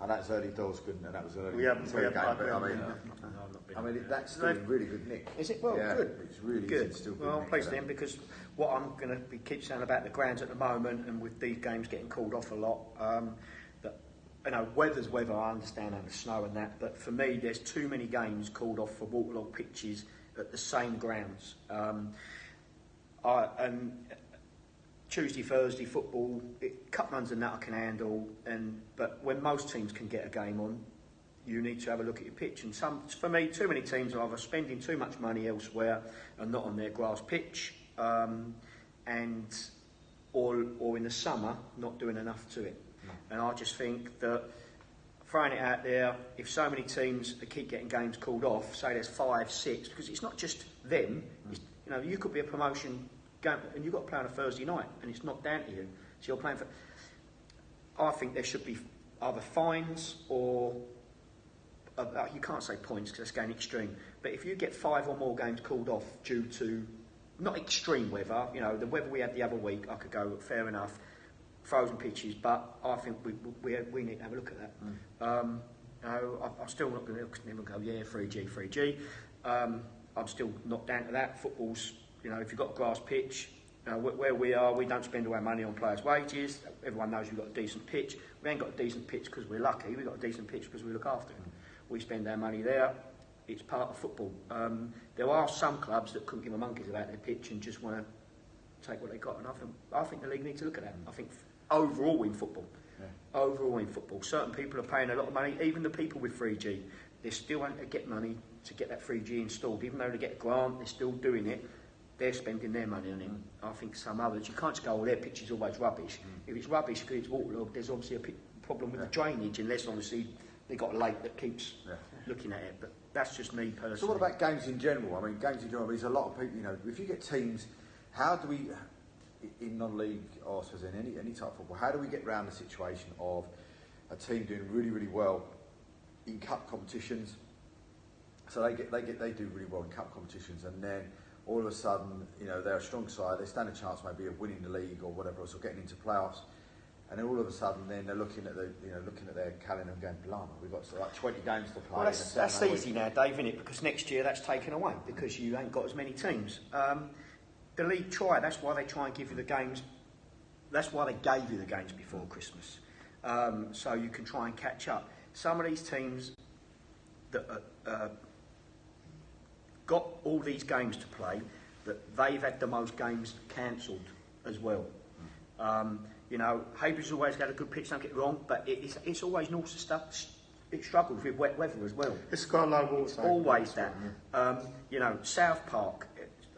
And that's early doors, couldn't, and that was early. We haven't game, but I No, mean, I've not been. I mean, that's still in really good nick. Is it? Well, Yeah, good. It's really Good. Still good Well, I'm nick, pleased you for know. them because what I'm going to be keep saying about the grounds at the moment, and with these games getting called off a lot, that you know, weather's weather. I understand over snow and that, but for me, there's too many games called off for waterlogged pitches at the same grounds. And Tuesday, Thursday football, cup runs and that I can handle, but when most teams can get a game on, you need to have a look at your pitch. And for me, too many teams are either spending too much money elsewhere and not on their grass pitch, or in the summer not doing enough to it. No. And I just think that throwing it out there, if so many teams keep getting games called off, say there's 5, 6, because it's not just them. It's, you know, you could be a promotion game and you've got to play on a Thursday night, and it's not down to you. So you're playing for. I think there should be either fines or you can't say points because that's going extreme. But if you get 5 or more games called off due to not extreme weather, you know, the weather we had the other week, I could go fair enough. Frozen pitches, but I think we need to have a look at that. No, I'm still not going to never go 3G. I'm still not down to that. Football's, you know, if you've got a grass pitch, where we are, we don't spend all our money on players' wages. Everyone knows we've got a decent pitch. We ain't got a decent pitch because we're lucky. We've got a decent pitch because we look after it. We spend our money there. It's part of football. There are some clubs that couldn't give a monkeys about their pitch and just want to take what they got. And I think the league needs to look at that. I think overall in football, certain people are paying a lot of money. Even the people with 3G, they're still having to get money to get that 3G installed. Even though they get a grant, they're still doing it. They're spending their money on it. I think some others, you can't just go, their pitch is always rubbish. If it's rubbish because it's waterlogged, there's obviously a problem with the drainage, unless obviously they've got a lake that keeps looking at it. But that's just me personally. So what about games in general? I mean, games in general, there's a lot of people, you know, if you get teams, how do we, in non-league or I suppose in any type of football, how do we get around the situation of a team doing really, really well in cup competitions? So they do really well in cup competitions, and then all of a sudden, you know, they're a strong side, they stand a chance maybe of winning the league or whatever else, or getting into playoffs, and then all of a sudden then they're looking at their calendar and going, blimey, we've got like 20 games to play. Well, that's easy now, Dave, isn't it? Because next year that's taken away because you ain't got as many teams. The league try. That's why they try and give you the games. That's why they gave you the games before Christmas, so you can try and catch up. Some of these teams that got all these games to play, that they've had the most games cancelled as well. You know, Haybridge always got a good pitch, don't get me wrong, but it's always north of stuff. It struggles with wet weather as well. It's got a low water. It's always that. You know, South Park,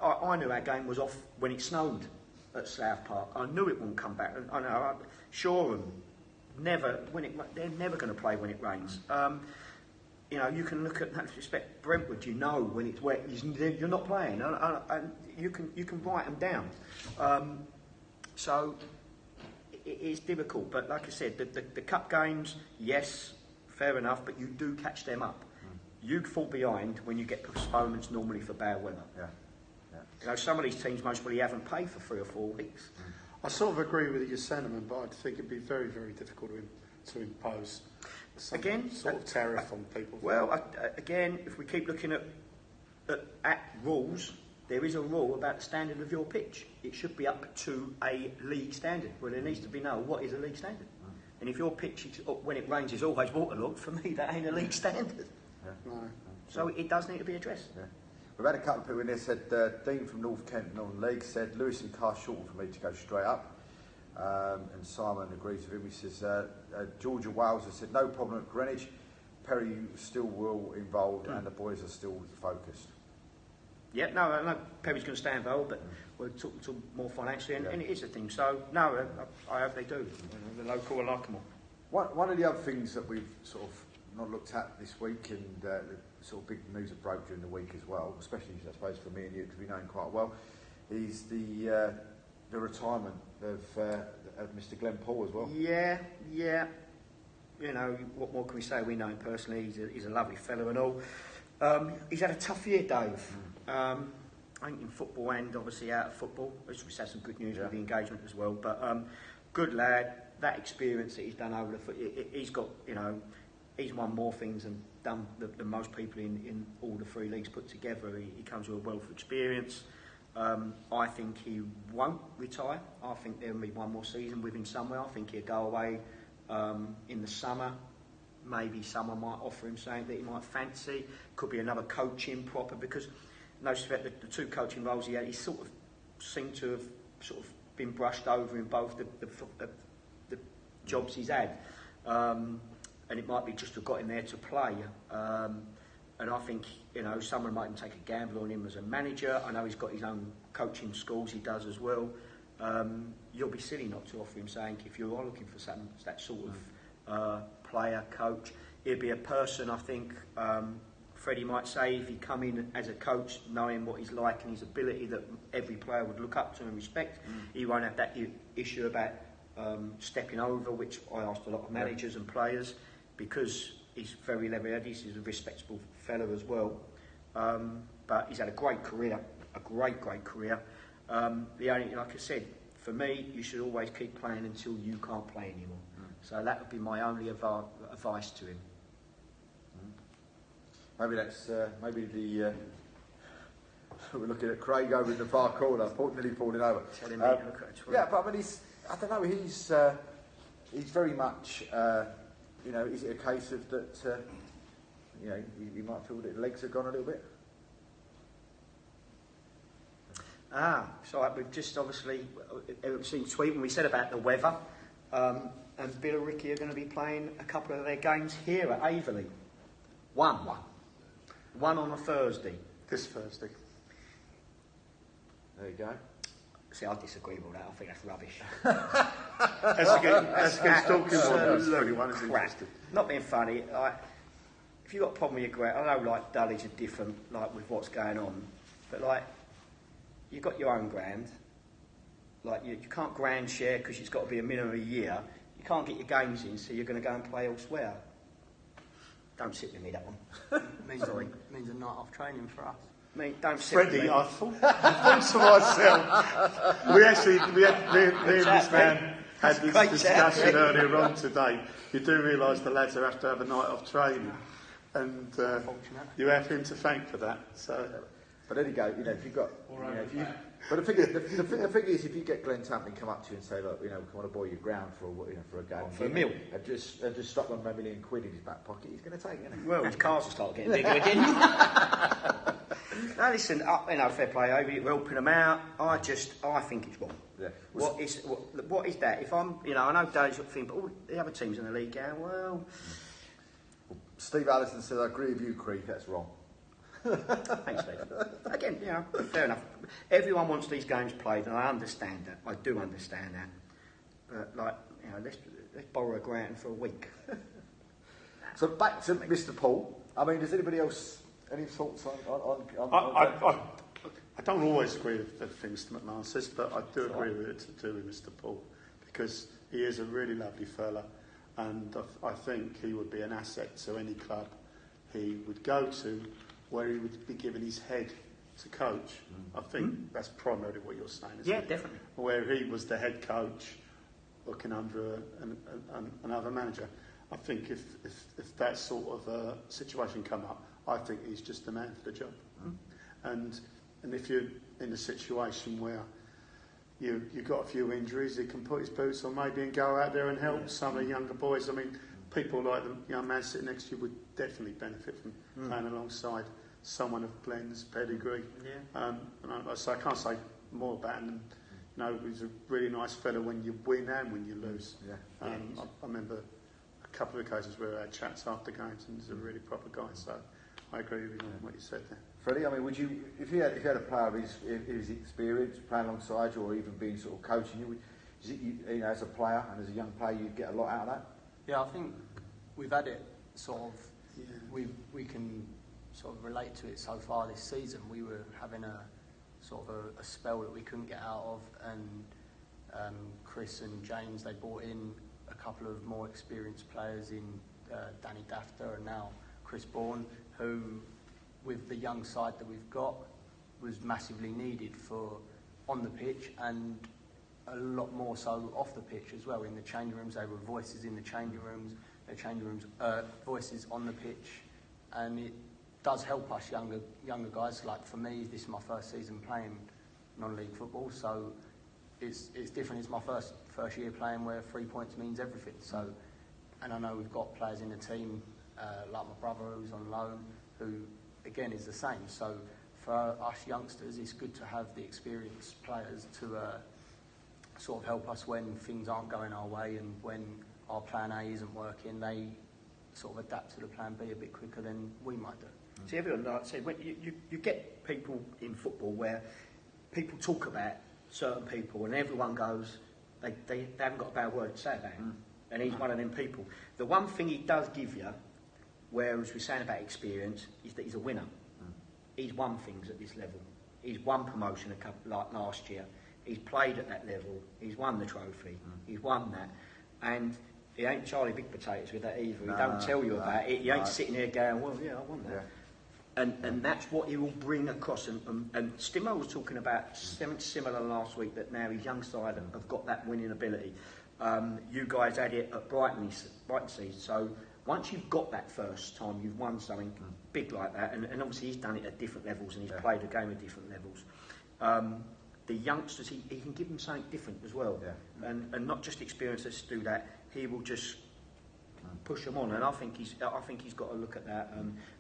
I knew our game was off when it snowed at South Park. I knew it wouldn't come back. I know, Shoreham, they're never going to play when it rains. You know, you can look at that respect. Brentwood, you know, when it's wet, you're not playing, and you can write them down. So it is difficult, but like I said, the cup games, yes, fair enough, but you do catch them up. You fall behind when you get postponements normally for bad weather. Yeah. You know, some of these teams most probably haven't played for 3 or 4 weeks. I sort of agree with your sentiment, but I think it'd be very, very difficult to impose some sort of tariff on people. Well, again, if we keep looking at rules, there is a rule about the standard of your pitch. It should be up to a league standard. Well, there needs to be what is a league standard. And if your pitch, when it rains, is always waterlogged, for me, that ain't a league standard. Yeah. No. So it does need to be addressed. Yeah. We've had a couple of people in there said, Dean from North Kent non-league said, Lewis and Carr short for me to go straight up. And Simon agrees with him. He says, Georgia Wales has said, no problem at Greenwich. Perry still will involved and the boys are still focused. Yeah, no, Perry's going to stay involved, but we're talking more financially, and it is a thing. So, no, I hope they do. The local will like them all. One of the other things that we've sort of not looked at this week, and the sort of big news that broke during the week as well, especially I suppose for me and you, because we know him quite well, is the retirement of Mr. Glenn Paul as well. Yeah. You know, what more can we say? We know him personally. He's a lovely fellow and all. He's had a tough year, Dave. I think in football and obviously out of football. We've had some good news with the engagement as well. But good lad. That experience that he's done over the foot, he's got, you know, he's won more things and done than most people in all the 3 leagues put together. He comes with a wealth of experience. I think he won't retire. I think there'll be one more season with him somewhere. I think he'll go away in the summer. Maybe someone might offer him something that he might fancy. Could be another coaching proper, because no respect, the 2 coaching roles he had, he sort of seemed to have sort of been brushed over in both the jobs he's had. And it might be just to have got him there to play. And I think, you know, someone might even take a gamble on him as a manager. I know he's got his own coaching schools he does as well. You'll be silly not to offer him something if you are looking for something, that sort of player, coach. He'd be a person, I think, Freddie might say, if he come in as a coach, knowing what he's like and his ability, that every player would look up to and respect. He won't have that issue about stepping over, which I asked a lot of managers and players, because he's very level-headed. He's a respectable fellow as well. But he's had a great career, a great career. The only, like I said, for me, you should always keep playing until you can't play anymore. So that would be my only advice to him. Maybe that's we're looking at Craig over in the far corner, nearly falling over. Telling me to look at a yeah, but I mean, I don't know. He's very much. You know, is it a case of that? You know, you might feel that legs have gone a little bit. So we've just obviously seen tweet when we said about the weather, and Bill and Ricky are going to be playing a couple of their games here at Aveley. One on a Thursday. This Thursday. There you go. See, I disagree with all that. I think that's rubbish. That's against Absolute crap. Not being funny. Like, if you've got a problem with your ground, I know like Dulwich are different, like with what's going on, but like you've got your own ground. Like you can't ground share because it's got to be a minimum of a year. You can't get your games in, so you're going to go and play elsewhere. Don't sit with me that one. means a night off training for us. I mean, don't sit Freddie, with me. I thought to myself, me and this man had this discussion earlier on today. You do realise the lads have to have a night off training, and you have him to thank for that. So, but there you go. You know, if you've got, but the thing is, if you get Glenn Tampling come up to you and say, look, you know, we want to borrow your ground for a game, for a meal, and just stuck £1 million in his back pocket, he's going to take it. Isn't he? Well, his cars will start getting bigger again. No, listen, you know, fair play over. We're helping them out. I think it's wrong. Yeah. What is that? If I'm, you know, I know Dave's got think, but all the other teams in the league going, well. Steve Allison says, I agree with you, Creek, that's wrong. Thanks, Steve. Again, you know, fair enough. Everyone wants these games played, and I understand that. I do understand that. But, like, you know, let's borrow a grant for a week. So back to Mr. Paul. I mean, does anybody else, any thoughts on I don't always agree with the things that McMahon says, but I do agree with it to do with Mr. Paul, because he is a really lovely fella, and I think he would be an asset to any club he would go to, where he would be given his head to coach. I think that's primarily what you're saying, isn't it? Yeah, definitely. Where he was the head coach, looking under another manager. I think if that sort of situation come up, I think he's just the man for the job. And if you're in a situation where you've got a few injuries, he can put his boots on maybe and go out there and help some of the younger boys. I mean, people like the young man sitting next to you would definitely benefit from playing alongside someone of Glenn's pedigree. Yeah. So I can't say more about him. You know, he's a really nice fellow when you win and when you lose. I remember a couple of occasions where I had chats after games, and he's a really proper guy. So I agree with what you said there. Freddie, I mean, would you, if you had a player of his experience playing alongside you, or even being sort of coaching you, you know, as a player and as a young player, you'd get a lot out of that? Yeah, I think we've had it sort of we can sort of relate to it so far this season. We were having a sort of a spell that we couldn't get out of, and Chris and James, they brought in a couple of more experienced players in Danny Dafter and now Chris Bourne, who, with the young side that we've got, was massively needed for on the pitch and a lot more so off the pitch as well. In the changing rooms, they were voices in the changing rooms, voices on the pitch, and it does help us younger guys. Like for me, this is my first season playing non-league football, so it's different. It's my first year playing where 3 points means everything. So, and I know we've got players in the team like my brother who's on loan, who again is the same. So for us youngsters, it's good to have the experienced players to sort of help us when things aren't going our way and when our plan A isn't working. They sort of adapt to the plan B a bit quicker than we might do. See, everyone, like I said, when you get people in football where people talk about certain people and everyone goes, they haven't got a bad word to say about him. And he's one of them people. The one thing he does give you, whereas we're saying about experience, is that he's a winner. He's won things at this level. He's won promotion like last year. He's played at that level. He's won the trophy. He's won that. And he ain't Charlie Big Potatoes with that either. He don't tell you about it. He ain't sitting there going, well, yeah, I won that. Yeah. And that's what he will bring across. And Stimo was talking about something similar last week, that now his young side have got that winning ability. You guys had it at Brighton season. So once you've got that first time, you've won something big like that. And obviously he's done it at different levels and he's played a game at different levels. The youngsters, he can give them something different as well. Yeah. And not just experiences to do that, he will just push them on. And I think he's got to look at that.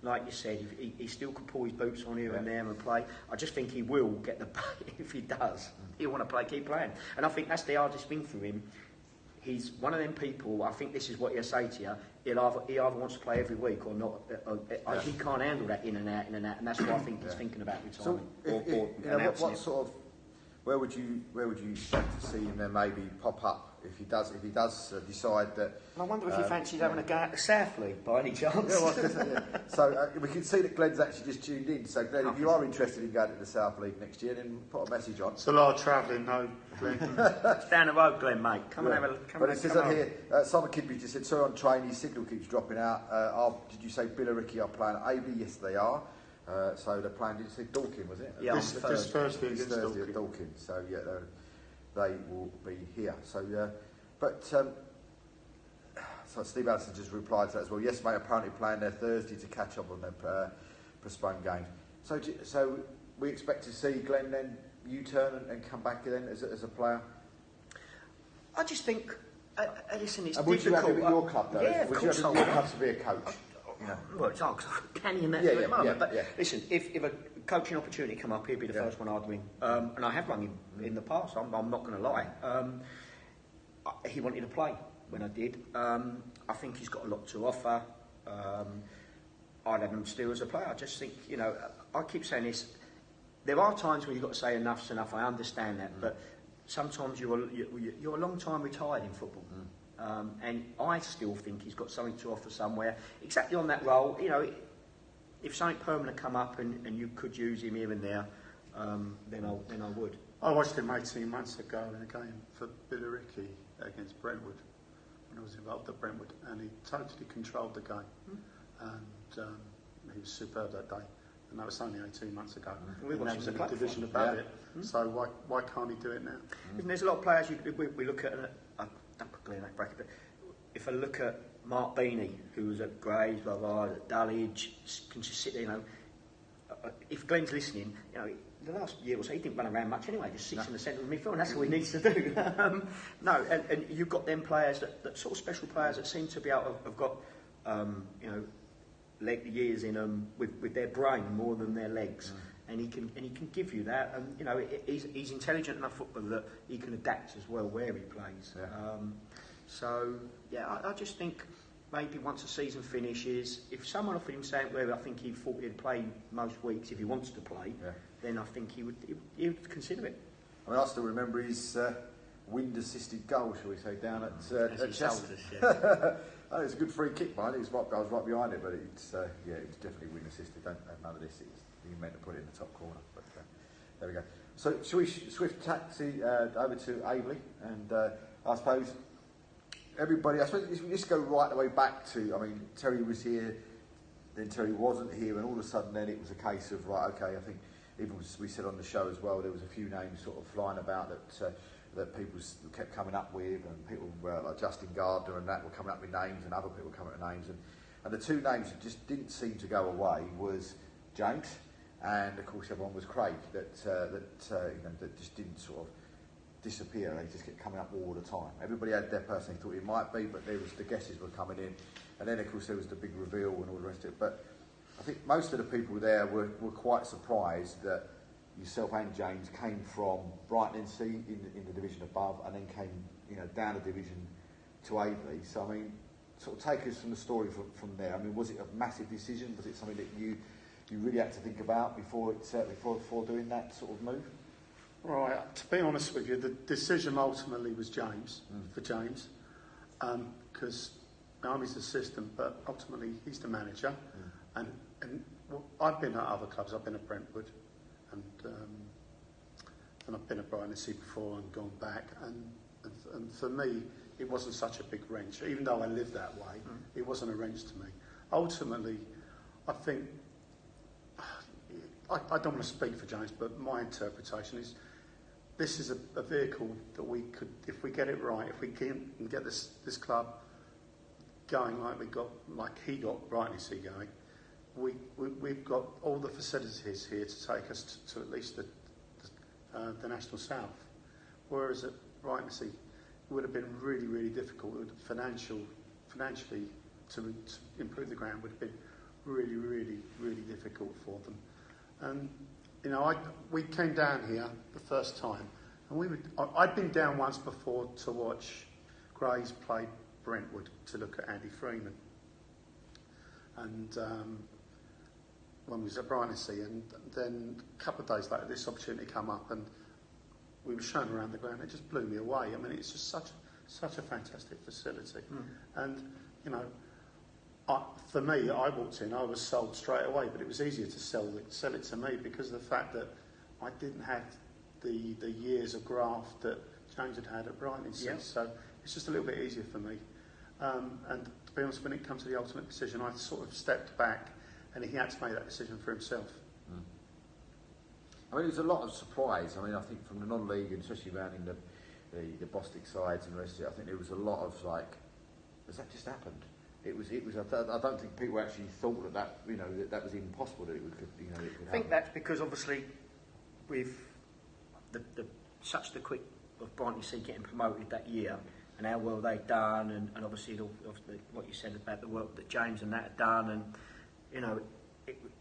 Like you said, if he still could pull his boots on here and there and play. I just think he will get the if he does. He'll want to keep playing. And I think that's the hardest thing for him. He's one of them people, I think this is what he'll say to you, he either wants to play every week or not. He can't handle that in and out, and that's what I think he's thinking about retirement. So, what sort of, where would you expect to see him then maybe pop up if he does decide that? I wonder if he fancies having a go at the South League by any chance. So we can see that Glenn's actually just tuned in. So Glenn, if you are interested in going to the South League next year, then put a message on. It's a lot of travelling, no, Glenn. It's down the road, Glenn, mate. Come and have a look. But it says on here, Simon Kidby just said, sorry, on train, his signal keeps dropping out. Did you say Billericay are playing at Aveley? Yes, they are. So they're playing, did you say Dorking, was it? Yeah, this Thursday against at Dorking. So yeah, they will be here. So so Steve Allison just replied to that as well. Yes, mate, apparently playing there Thursday to catch up on their postponed games. So we expect to see Glenn then U-turn and come back then as a player? I just think, listen, it's would difficult. You have it with your club though? Yeah, of would course you have it with your club to be a coach? Well, it's hard because I'm canny in that at the moment. But listen, if a coaching opportunity come up, he'd be the first one I'd win. And I have rung him in the past. I'm not going to lie. He wanted to play when I did. I think he's got a lot to offer. I'd have him still as a player. I just think, I keep saying this. There are times when you've got to say enough's enough. I understand that, but sometimes you're a long time retired in football. And I still think he's got something to offer somewhere, exactly on that role. If something permanent come up and you could use him here and there, then I would. I watched him 18 months ago in a game for Billericay against Brentwood when I was involved at Brentwood, and he totally controlled the game, and he was superb that day. And that was only 18 months ago. We watched him in the division above it. So why can't he do it now? And there's a lot of players we look at. Don't put Glenn in that bracket, but if I look at Mark Beanie, who was at Grays, blah blah, at Dulwich, can just sit there, if Glenn's listening, the last year or so he didn't run around much anyway, just sits in the centre of the midfield, and that's all he needs to do. And you've got them players that sort of special players that seem to be able to have got, years in them with their brain more than their legs. And he can give you that, and he's intelligent enough footballer that he can adapt as well where he plays. I just think maybe once the season finishes, if someone offered him something where I think he thought he'd play most weeks if he wants to play, then I think he would consider it. I mean, I still remember his wind-assisted goal, shall we say, down at Chester. Oh, it's a good free kick, man. I was right behind it, but it's it was definitely wing assisted. Don't have none of this. You meant to put it in the top corner, but there we go. So, shall we swift taxi over to Aveley? And I suppose everybody. I suppose if we just go right the way back to. I mean, Terry was here, then Terry wasn't here, and all of a sudden, then it was a case of right. Okay, I think even as we said on the show as well, there was a few names sort of flying about that people kept coming up with, and people like Justin Gardner and that were coming up with names, and other people were coming up with names, and the two names that just didn't seem to go away was James, and of course everyone was Craig, that just didn't sort of disappear. They just kept coming up all the time. Everybody had their person they thought it might be, but there was the guesses were coming in, and then of course there was the big reveal and all the rest of it. But I think most of the people there were quite surprised that yourself and James came from Brighton-in-Sea in the division above, and then came down a division to Aveley. So I mean, sort of take us from the story from there. I mean, was it a massive decision? Was it something that you really had to think about before doing that sort of move? Right. To be honest with you, the decision ultimately was James for James, because I'm his assistant, but ultimately he's the manager, and I've been at other clubs. I've been at Brentwood. And I've been at Brighton-in-Sea before and gone back, and for me it wasn't such a big wrench. Even though I lived that way, it wasn't a wrench to me. Ultimately, I think I don't want to speak for James, but my interpretation is this is a vehicle that we could, if we get it right, if we can get this club going like he got Brighton-in-Sea going. We've got all the facilities here to take us to at least the National South. Whereas at Brighton-in-Sea, it would have been really, really difficult. Financially, to improve the ground would have been really, really, really difficult for them. And we came down here the first time, and I'd been down once before to watch Grays play Brentwood to look at Andy Freeman, and when we was at Brighton-in-Sea, and then a couple of days later this opportunity came up and we were shown around the ground. It just blew me away. I mean, it's just such a fantastic facility. And for me, I walked in, I was sold straight away, but it was easier to sell it to me because of the fact that I didn't have the years of graft that James had at Brighton-in-Sea. So it's just a little bit easier for me. And to be honest, when it comes to the ultimate decision, I sort of stepped back, and he had to make that decision for himself. I mean, there's a lot of surprise. I mean, I think from the non-league, and especially around in the Bostic sides and the rest of it, I think there was a lot of has that just happened? It was. I don't think people actually thought that that was even possible that it could happen. I think that's because obviously with the quick of Brighton-in-Sea getting promoted that year, and how well they'd done, and obviously what you said about the work that James and that had done, and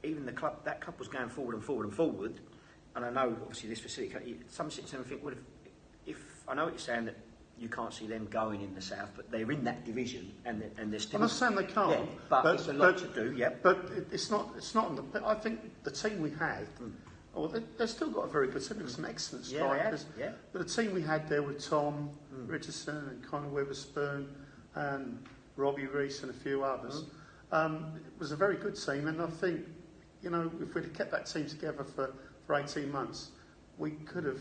even that club was going forward and forward and forward. And I know obviously this facility, some sit and think, well, if I know what you're saying, that you can't see them going in the south, but they're in that division, and they're still. I'm not saying they can't, but it's a lot to do. Yeah, but it's not. I think the team we had. Well, they've still got a very good team. There's some excellent strikers. But the team we had there with Tom Richardson and Conor Witherspoon and Robbie Rees and a few others, it was a very good team. And I think, if we'd have kept that team together for 18 months, we could have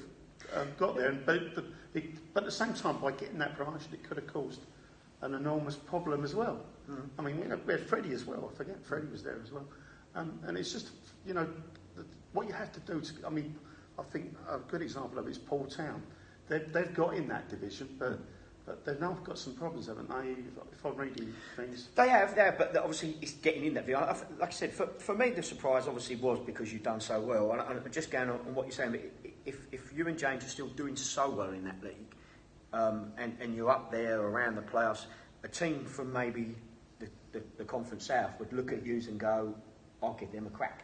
got there. But at the same time, by getting that promotion, it could have caused an enormous problem as well. I mean, we had Freddie as well. I forget Freddie was there as well. And it's just, what you have to do I I think a good example of it is Paul Town. They've got in that division, but they've now got some problems, haven't they? If I'm reading things. They have, but obviously it's getting in that. Like I said, for me the surprise obviously was because you've done so well. And just going on what you're saying, but if you and James are still doing so well in that league, and you're up there around the playoffs, a team from maybe the Conference South would look at you and go, I'll give them a crack.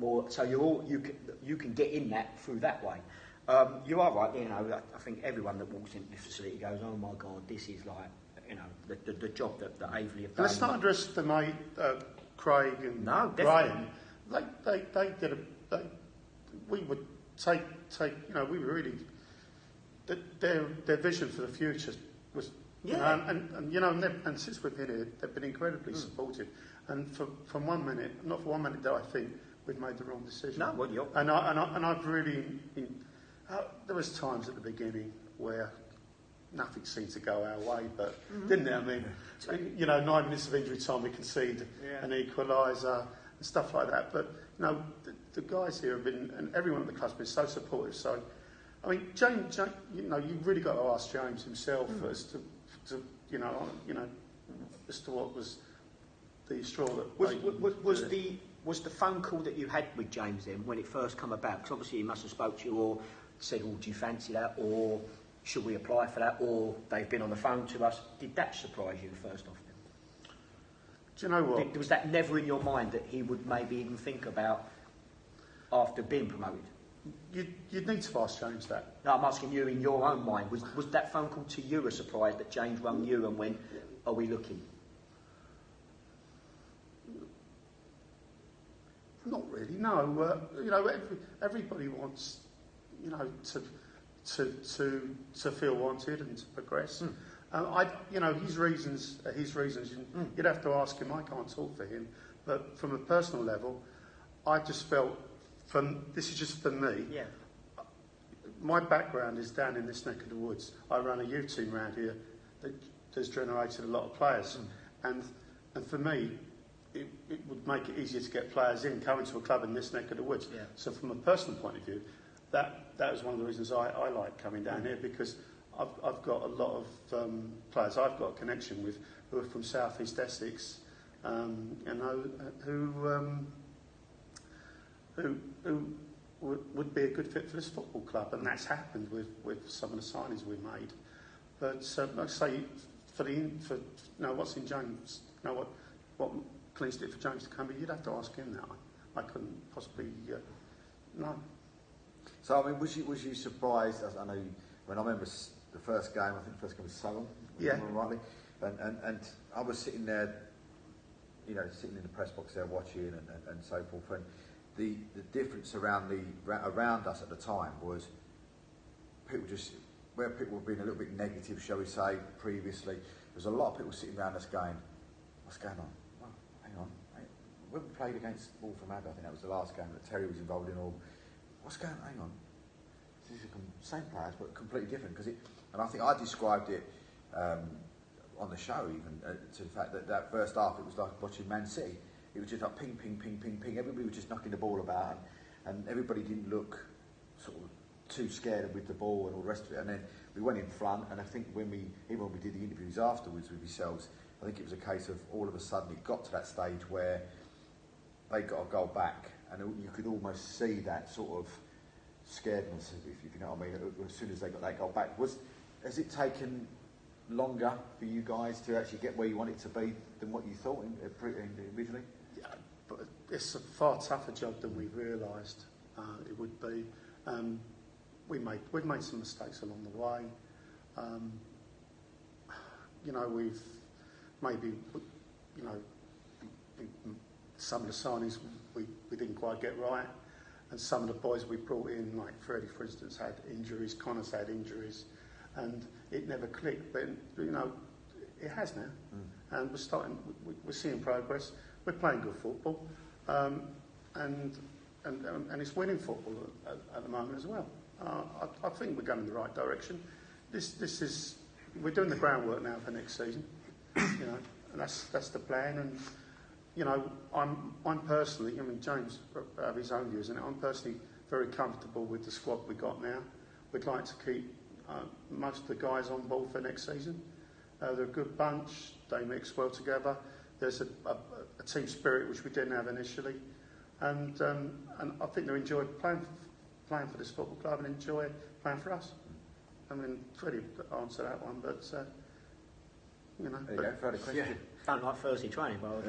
More, so you can get in that through that way. You are right. I think everyone that walks into this facility goes, "Oh my God, this is like the job that Aveley have done." Let's not underestimate Craig and Brian. They did we would take we really their vision for the future was Yeah. And since we've been here, they've been incredibly supportive. And from 1 minute, not for 1 minute, that I think we've made the wrong decision. No, well, you're... And I've really, there was times at the beginning where nothing seemed to go our way, but didn't it? I mean, 9 minutes of injury time, we concede an equaliser and stuff like that. But the guys here have been, and everyone at the club's been so supportive. So, I mean, James, you've really got to ask James himself as to as to what was the straw that was the phone call that you had with James then when it first come about? Because obviously he must have spoke to you or said, "Oh, do you fancy that?" or "Should we apply for that?" or "They've been on the phone to us." Did that surprise you first off then? Do you know what? Was that never in your mind that he would maybe even think about after being promoted? You'd need to ask James that. No, I'm asking you in your own mind. Was that phone call to you a surprise that James rang you and went, "Are we looking?" Not really. No. Everybody wants, to feel wanted and to progress. His reasons are his reasons. You'd have to ask him. I can't talk for him, but from a personal level, I just felt. This is just for me. Yeah. My background is down in this neck of the woods. I run a youth team around here that has generated a lot of players, and for me, it would make it easier to get players in coming to a club in this neck of the woods. Yeah. So from a personal point of view, that was one of the reasons I like coming down here, because I've got a lot of players I've got a connection with who are from South East Essex, who would be a good fit for this football club, and that's happened with some of the signings we've made. But like I say, what's in James, what Clint's did for James to come here, you'd have to ask him that. I couldn't possibly, no. So I mean, was you surprised? I know when I remember the first game. I think the first game was Southern. Yeah. Rightly, and I was sitting there, sitting in the press box there watching and so forth. And the difference around us at the time was where people were being a little bit negative, shall we say, previously. There was a lot of people sitting around us going, "What's going on? Well, hang on. When we played against Wolverhampton, I think that was the last game that Terry was involved in. Or what's going on? Hang on. These are same players, but completely different." And I think I described it on the show even to the fact that first half it was like watching Man City. It was just like ping, ping, ping, ping, ping. Everybody was just knocking the ball about, and everybody didn't look sort of too scared with the ball and all the rest of it. And then we went in front, and I think when we did the interviews afterwards with yourselves, I think it was a case of all of a sudden it got to that stage where they got a goal back, and you could almost see that sort of scaredness, if you know what I mean, as soon as they got that goal back. Has it taken longer for you guys to actually get where you want it to be than what you thought originally? Yeah, but it's a far tougher job than we realised it would be. We've made some mistakes along the way. We've maybe, some of the signings we didn't quite get right, and some of the boys we brought in, like Freddie, for instance, had injuries. Connor's had injuries, and it never clicked. But it has now, and we're seeing progress. We're playing good football, and it's winning football at the moment as well. I think we're going in the right direction. We're doing the groundwork now for next season, and that's the plan. And I'm personally, James have his own views, and I'm personally very comfortable with the squad we got now. We'd like to keep most of the guys on board for next season. They're a good bunch. They mix well together. There's a team spirit which we didn't have initially, and I think they enjoy playing for this football club and enjoy playing for us. I mean, Freddie answered that one, but There you go, further question. Yeah. Don't like Thursday training, but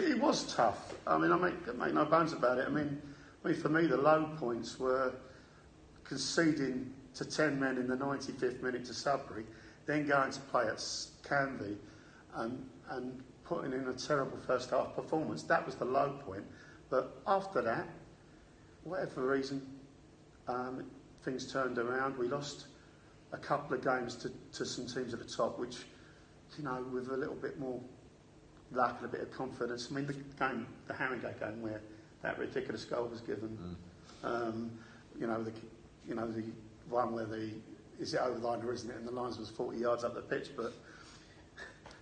it was tough. I mean, I make no bones about it. I mean, for me, the low points were conceding to 10 men in the 95th minute to Sudbury, then going to play at Canvey and putting in a terrible first half performance. That was the low point. But after that, whatever reason, things turned around. We lost a couple of games to some teams at the top, which, you know, with a little bit more luck and a bit of confidence. I mean, the Harringay game where that ridiculous goal was given, you know, the one where is it over the line or isn't it? And the lines was 40 yards up the pitch, but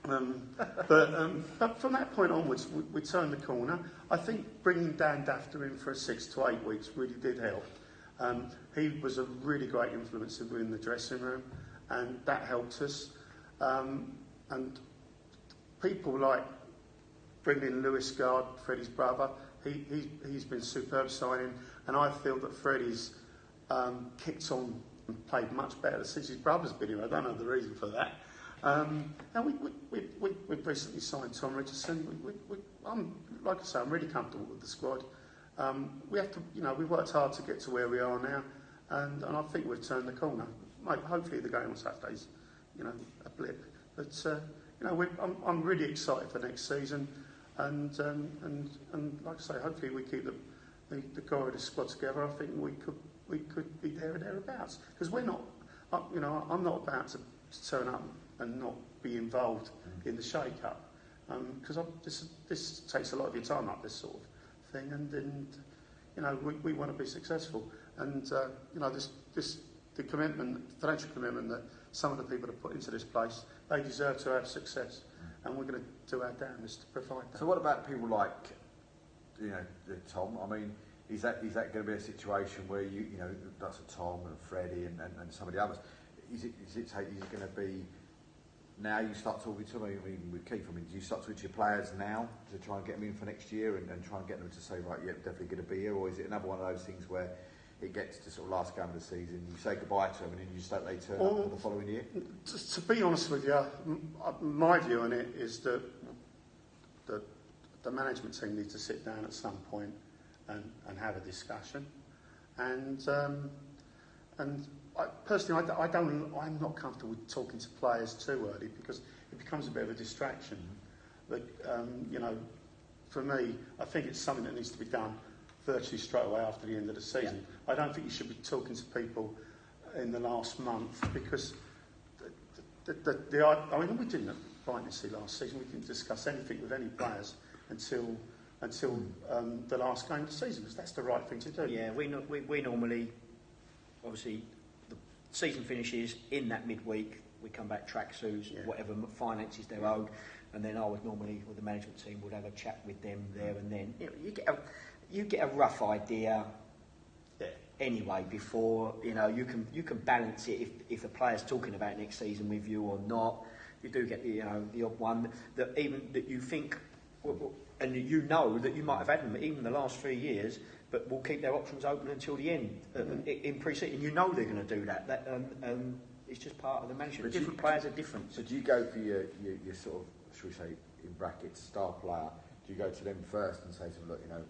from that point onwards, we turned the corner. I think bringing Dan Dafter in for 6 to 8 weeks really did help. He was a really great influence within the dressing room, and that helped us. And people like bringing in Lewis Gard, Freddie's brother, he's been superb signing, and I feel that Freddie's kicked on and played much better since his brother's been here. I don't know the reason for that. And we've recently signed Tom Richardson. Like I say, I'm really comfortable with the squad. We have to, you know, we worked hard to get to where we are now, and I think we've turned the corner. Hopefully the game on Saturday's, you know, a blip. But you know, I'm really excited for next season, and like I say, hopefully we keep the core of the squad together. I think we could be there or thereabouts, because we're not, you know, I'm not about to turn up and not be involved in the shake-up, because this takes a lot of your time up, this sort of thing, and you know, we want to be successful, and you know, the commitment, financial commitment that some of the people have put into this place, they deserve to have success, and we're going to do our damnedest to provide that. So what about people like, you know, Tom? I mean, is that going to be a situation where you know, that's a Tom and a Freddie and some of the others? Is it going to be now you start talking to them? I mean, with Keith, I mean, do you start talking to your players now to try and get them in for next year and try and get them to say, right, yeah, definitely going to be here, or is it another one of those things where it gets to sort of last game of the season, you say goodbye to them, and then you just don't they turn up for the following year? To be honest with you, my view on it is that the management team need to sit down at some point and have a discussion, and personally, I'm not comfortable with talking to players too early, because it becomes a bit of a distraction. But you know, for me, I think it's something that needs to be done virtually straight away after the end of the season. Yeah. I don't think you should be talking to people in the last month, because I mean, we didn't at Brighton last season. We didn't discuss anything with any players until the last game of the season, because that's the right thing to do. Yeah, we normally, obviously, the season finishes in that midweek. We come back tracksuits, whatever finances they're owed, and then I would normally, with the management team, would have a chat with them there and then. You know, you get a rough idea anyway before, you know, you can balance it if a player's talking about next season with you or not. You do get the odd one that you think, and you know that you might have had them even the last 3 years, but will keep their options open until the end in pre-season. You know they're going to do that. It's just part of the management. But different players are different. So do you go for your sort of, should we say, in brackets, star player? Do you go to them first and say to them, look, you know,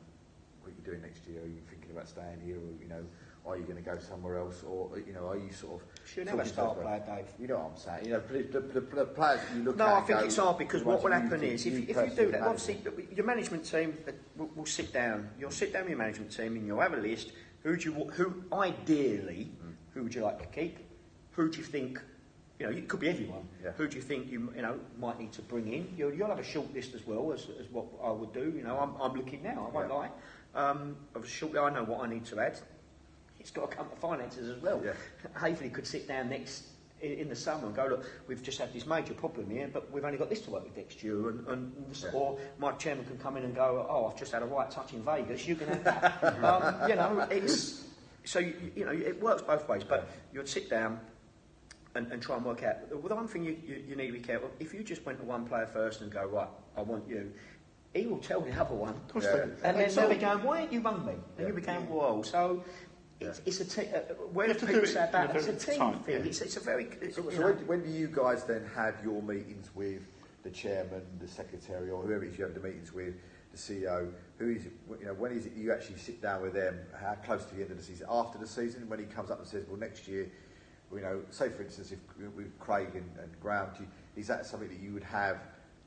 what are you doing next year? Are you thinking about staying here, or, you know, are you going to go somewhere else, or, you know, are you sort of? Should never star player, Dave. You know what I'm saying? You know, the players that you look at. No, I think it's hard, because what will happen is if you do that, obviously your management team will sit down. You'll sit down with your management team and you'll have a list. Who ideally, who would you like to keep? Who do you think? You know, it could be everyone. Yeah. Who do you think you know might need to bring in? You'll have a short list as well as what I would do. You know, I'm looking now. I won't lie. Of a short, I know what I need to add. It's got to come to finances as well. Yeah. Aveley could sit down in the summer and go, look, we've just had this major problem here, but we've only got this to work with next year, or my chairman can come in and go, oh, I've just had a right touch in Vegas, you can have that. You know, it's so you know it works both ways, but you'd sit down and try and work out. Well, the one thing you need to be careful, if you just went to one player first and go, right, I want you, he will tell the other one, and then they'll be going, why ain't you rung me? And you became, whoa. So it's a team. Where do people say about it? It's a team thing. It's a very. So when do you guys then have your meetings with the chairman, the secretary, or whoever it is you have the meetings with, the CEO? Who is it? You know, when is it you actually sit down with them? How close to the end of the season? After the season, when he comes up and says, well, next year, you know, say for instance, if with Craig and Graham, is that something that you would have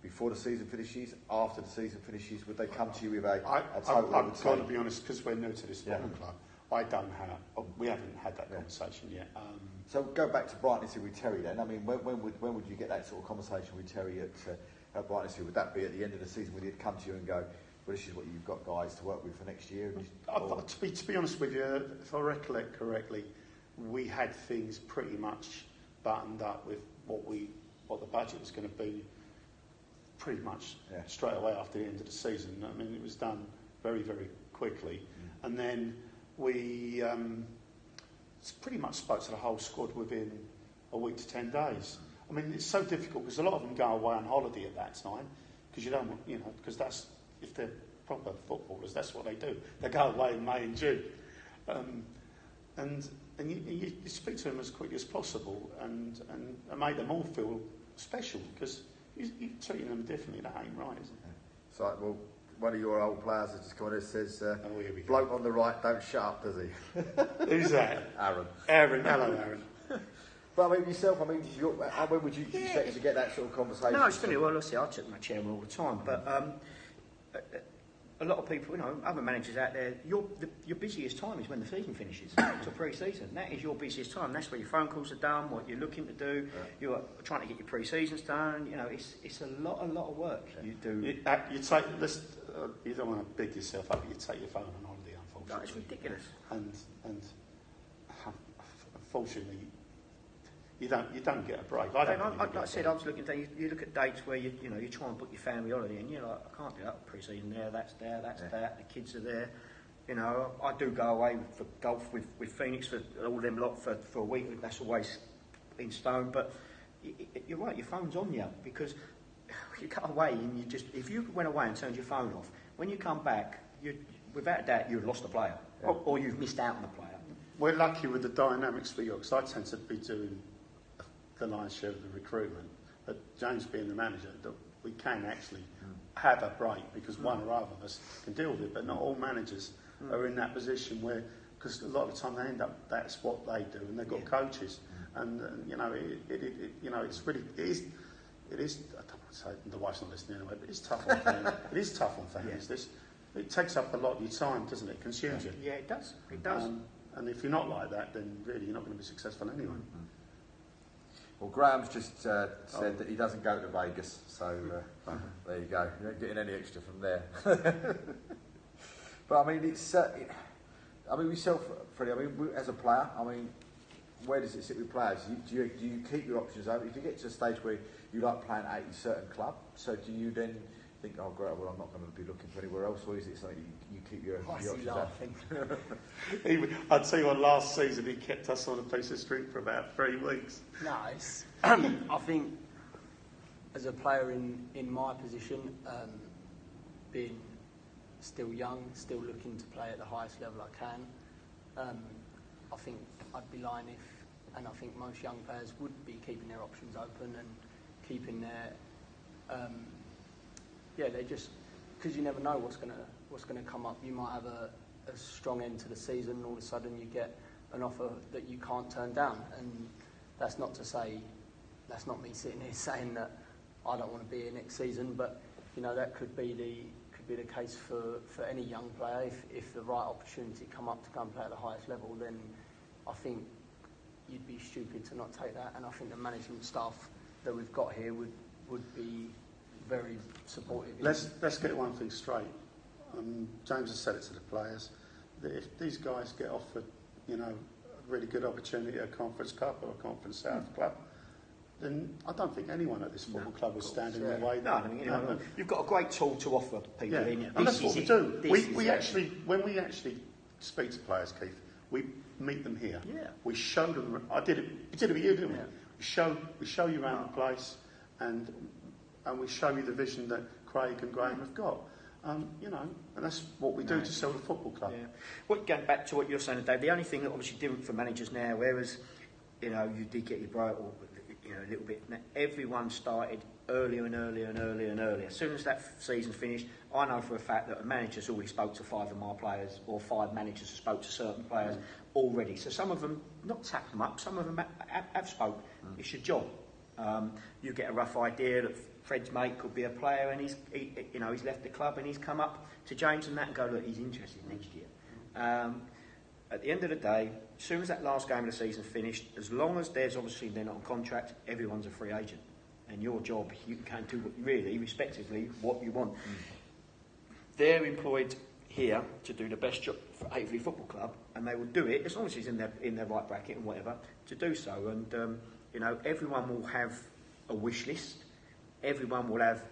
before the season finishes, after the season finishes? Would they come to you with a total? I've got to be honest, because we're new to this football club. I don't have. We haven't had that conversation yet. So go back to Brightlingsea with Terry then. I mean, when would you get that sort of conversation with Terry at Brightlingsea? Would that be at the end of the season when he'd come to you and go, well, this is what you've got guys to work with for next year? To be honest with you, if I recollect correctly, we had things pretty much buttoned up with what the budget was going to be pretty much straight away after the end of the season. I mean, it was done very, very quickly. And then we pretty much spoke to the whole squad within a week to 10 days. I mean, it's so difficult because a lot of them go away on holiday at that time because you don't want, because that's, if they're proper footballers, that's what they do. They go away in May and June. And you speak to them as quickly as possible and make them all feel special because you're treating them differently. That ain't right, isn't it? It's like, well, one of your old players has just come on and says, here we go. bloke on the right, don't shut up, does he? Who's that? Aaron. Hello, Aaron. But I mean, yourself, I mean, when would you expect to get that sort of conversation? No, it's funny. Well, obviously, I took my chairman all the time, but a lot of people, other managers out there, your busiest time is when the season finishes, to pre-season. That is your busiest time. That's where your phone calls are done, what you're looking to do. Yeah. You're trying to get your pre-seasons done. It's a lot of work you do. You take this. You don't want to big yourself up. But you take your phone on holiday, unfortunately. No, it's ridiculous. And unfortunately, you don't get a break. Like I said, I was looking at you look at dates where you try and book your family holiday, and you're like, I can't do that pre-season there. That's that. The kids are there. I do go away for golf with Phoenix for all them lot for a week. That's always in stone. But you're right. Your phone's on you because you go away and if you went away and turned your phone off, when you come back, without a doubt you've lost a player or you've missed out on a player. We're lucky with the dynamics for York, because I tend to be doing the lion's share of the recruitment, but James being the manager, that we can actually have a break because one or other of us can deal with it, but not all managers are in that position where, because a lot of the time they end up, that's what they do, and they've got coaches, and it's really, it is, I don't want to say the wife's not listening anyway, but it's tough on families. It is tough on families. It takes up a lot of your time, doesn't it? It consumes you. Yeah, it does. It does. And if you're not like that, then really you're not going to be successful anyway. Well, Graham's just said that he doesn't go to Vegas, so there you go. You're not getting any extra from there. But I mean, it's. I mean, yourself, Freddie. I mean, as a player, I mean, where does it sit with players? Do you keep your options open? If you get to a stage where you like playing at a certain club, so do you then think, oh great, well I'm not going to be looking for anywhere else, or is it something you keep your options open? I'd tell you what, last season he kept us on a piece of string for about 3 weeks. Nice. I think as a player in my position, being still young, still looking to play at the highest level I can, I think I'd be lying and I think most young players would be keeping their options open and keeping their they just, because you never know what's gonna come up. You might have a strong end to the season, and all of a sudden you get an offer that you can't turn down. And that's not me sitting here saying that I don't want to be here next season, but that could be the case for any young player. If the right opportunity come up to go and play at the highest level, then I think you'd be stupid to not take that. And I think the management staff that we've got here would be very supportive. Let's get one thing straight. James has said it to the players that if these guys get offered, a really good opportunity at a Conference Cup or a Conference South club, then I don't think anyone at this football club will stand in their way. No, I mean, you've got a great tool to offer people. And that's what we do. When we actually speak to players, Keith, we meet them here. Yeah. We show them. We did it with you, didn't we? We show you around the place, and we show you the vision that Craig and Graham have got. And that's what we do to sell the football club. Yeah. Well, going back to what you're saying, Dave, the only thing that obviously different for managers now, whereas you did get your break, or a little bit. Everyone started earlier and earlier and earlier and earlier. As soon as that season finished, I know for a fact that a manager's already spoke to 5 of my players, or 5 managers spoke to certain players already. So some of them, not tap them up, some of them have spoke. It's your job. You get a rough idea that Fred's mate could be a player, and he's left the club and he's come up to James and that and go, look, he's interested next year. at the end of the day, as soon as that last game of the season's finished, as long as there's obviously they're not on contract, everyone's a free agent. And your job, you can do what, really, respectively, what you want. They're employed here to do the best job for Aveley Football Club, and they will do it as long as he's in their right bracket and whatever to do so. And you know, everyone will have a wish list. Everyone will have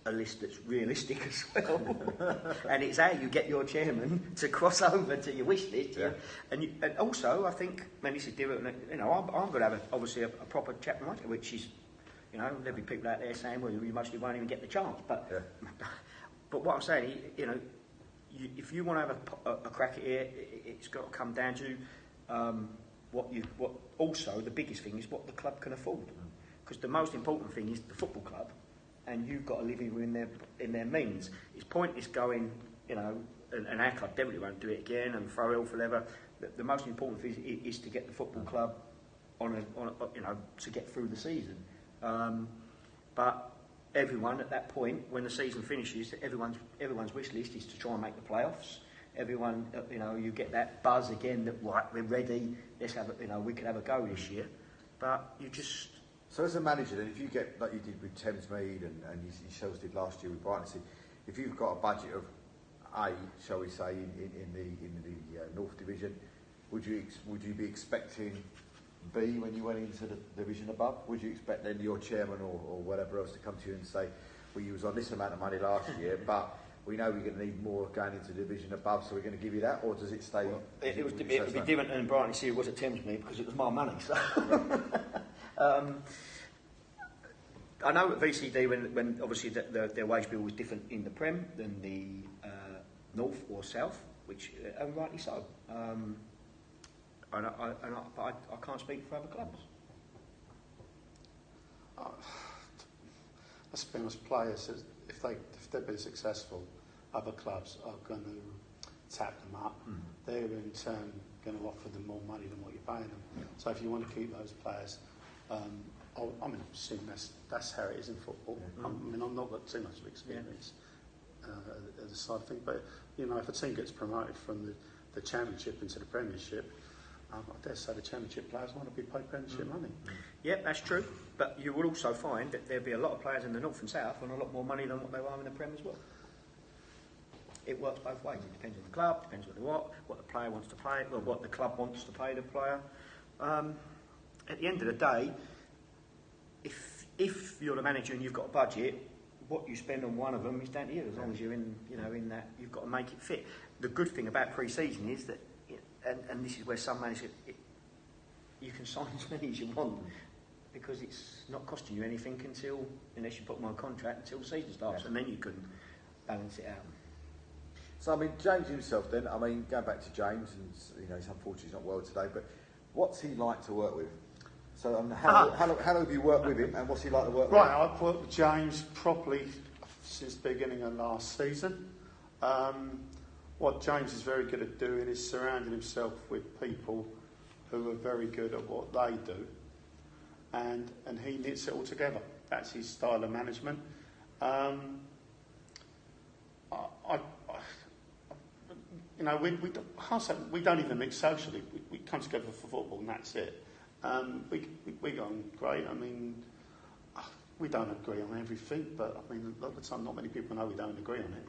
a list that's realistic as well, and it's how you get your chairman to cross over to your wish list. Yeah. And also, I think, man, this is different. You know, I'm going to have obviously a proper chat with Mike, which is, you know, there'll be people out there saying, well, you mostly won't even get the chance, but. Yeah. But what I'm saying, you know, if you want to have a crack at it, it's got to come down to what. Also, the biggest thing is what the club can afford, because the most important thing is the football club, and you've got to live in their means. It's pointless going, you know, and our club definitely won't do it again and throw hell for leather. The most important thing is to get the football club on a, you know, to get through the season. But everyone at that point, when the season finishes, everyone's wish list is to try and make the playoffs. Everyone, you know, you get that buzz again that right, we're ready. Let's have, you know, we could have a go this year. But you just. So as a manager, then, if you get like you did with Thamesmead and yourselves did last year with Brighton, if you've got a budget of A, shall we say, in the North Division, would you be expecting B when you went into the division above? Would you expect then your chairman or whatever else to come to you and say, well, you was on this amount of money last year, but we know we're going to need more going into the division above, so we're going to give you that, or does it stay? Well, it would be different than Brighton this year was at Thamesmead because it was my money. So. I know at VCD when obviously their wage bill was different in the Prem than the North or South, which and rightly so. But I can't speak for other clubs. Let's be honest, players, if they've been successful, other clubs are going to tap them up. They're in turn going to offer them more money than what you're paying them. So if you want to keep those players, I mean, I've seen that's how it is in football. I mean, I've not got too much of experience at the side of thing, but you know, if a team gets promoted from the Championship into the Premiership, I dare say the Championship players want to be paid Premiership money. Yeah, that's true. But you will also find that there'll be a lot of players in the North and South on a lot more money than what they are in the Prem as well. It works both ways. It depends on the club, depends on what the player wants to play, or what the club wants to pay the player. At the end of the day, if you're the manager and you've got a budget, what you spend on one of them is down to you. As long as you're in that, you've got to make it fit. The good thing about pre-season is that, and this is where some managers, you can sign as many as you want because it's not costing you anything unless you put them on contract until the season starts, and then you can balance it out. So I mean, James himself. Then I mean, going back to James, and you know, he's unfortunately not well today. But what's he like to work with? So how long have you worked with him, and what's he like to work with? Right, I've worked with James properly since the beginning of last season. What James is very good at doing is surrounding himself with people who are very good at what they do, and he knits it all together. That's his style of management. You know, we don't even mix socially. We come together for football, and that's it. We go on great. I mean, we don't agree on everything, but I mean, a lot of the time, not many people know we don't agree on it.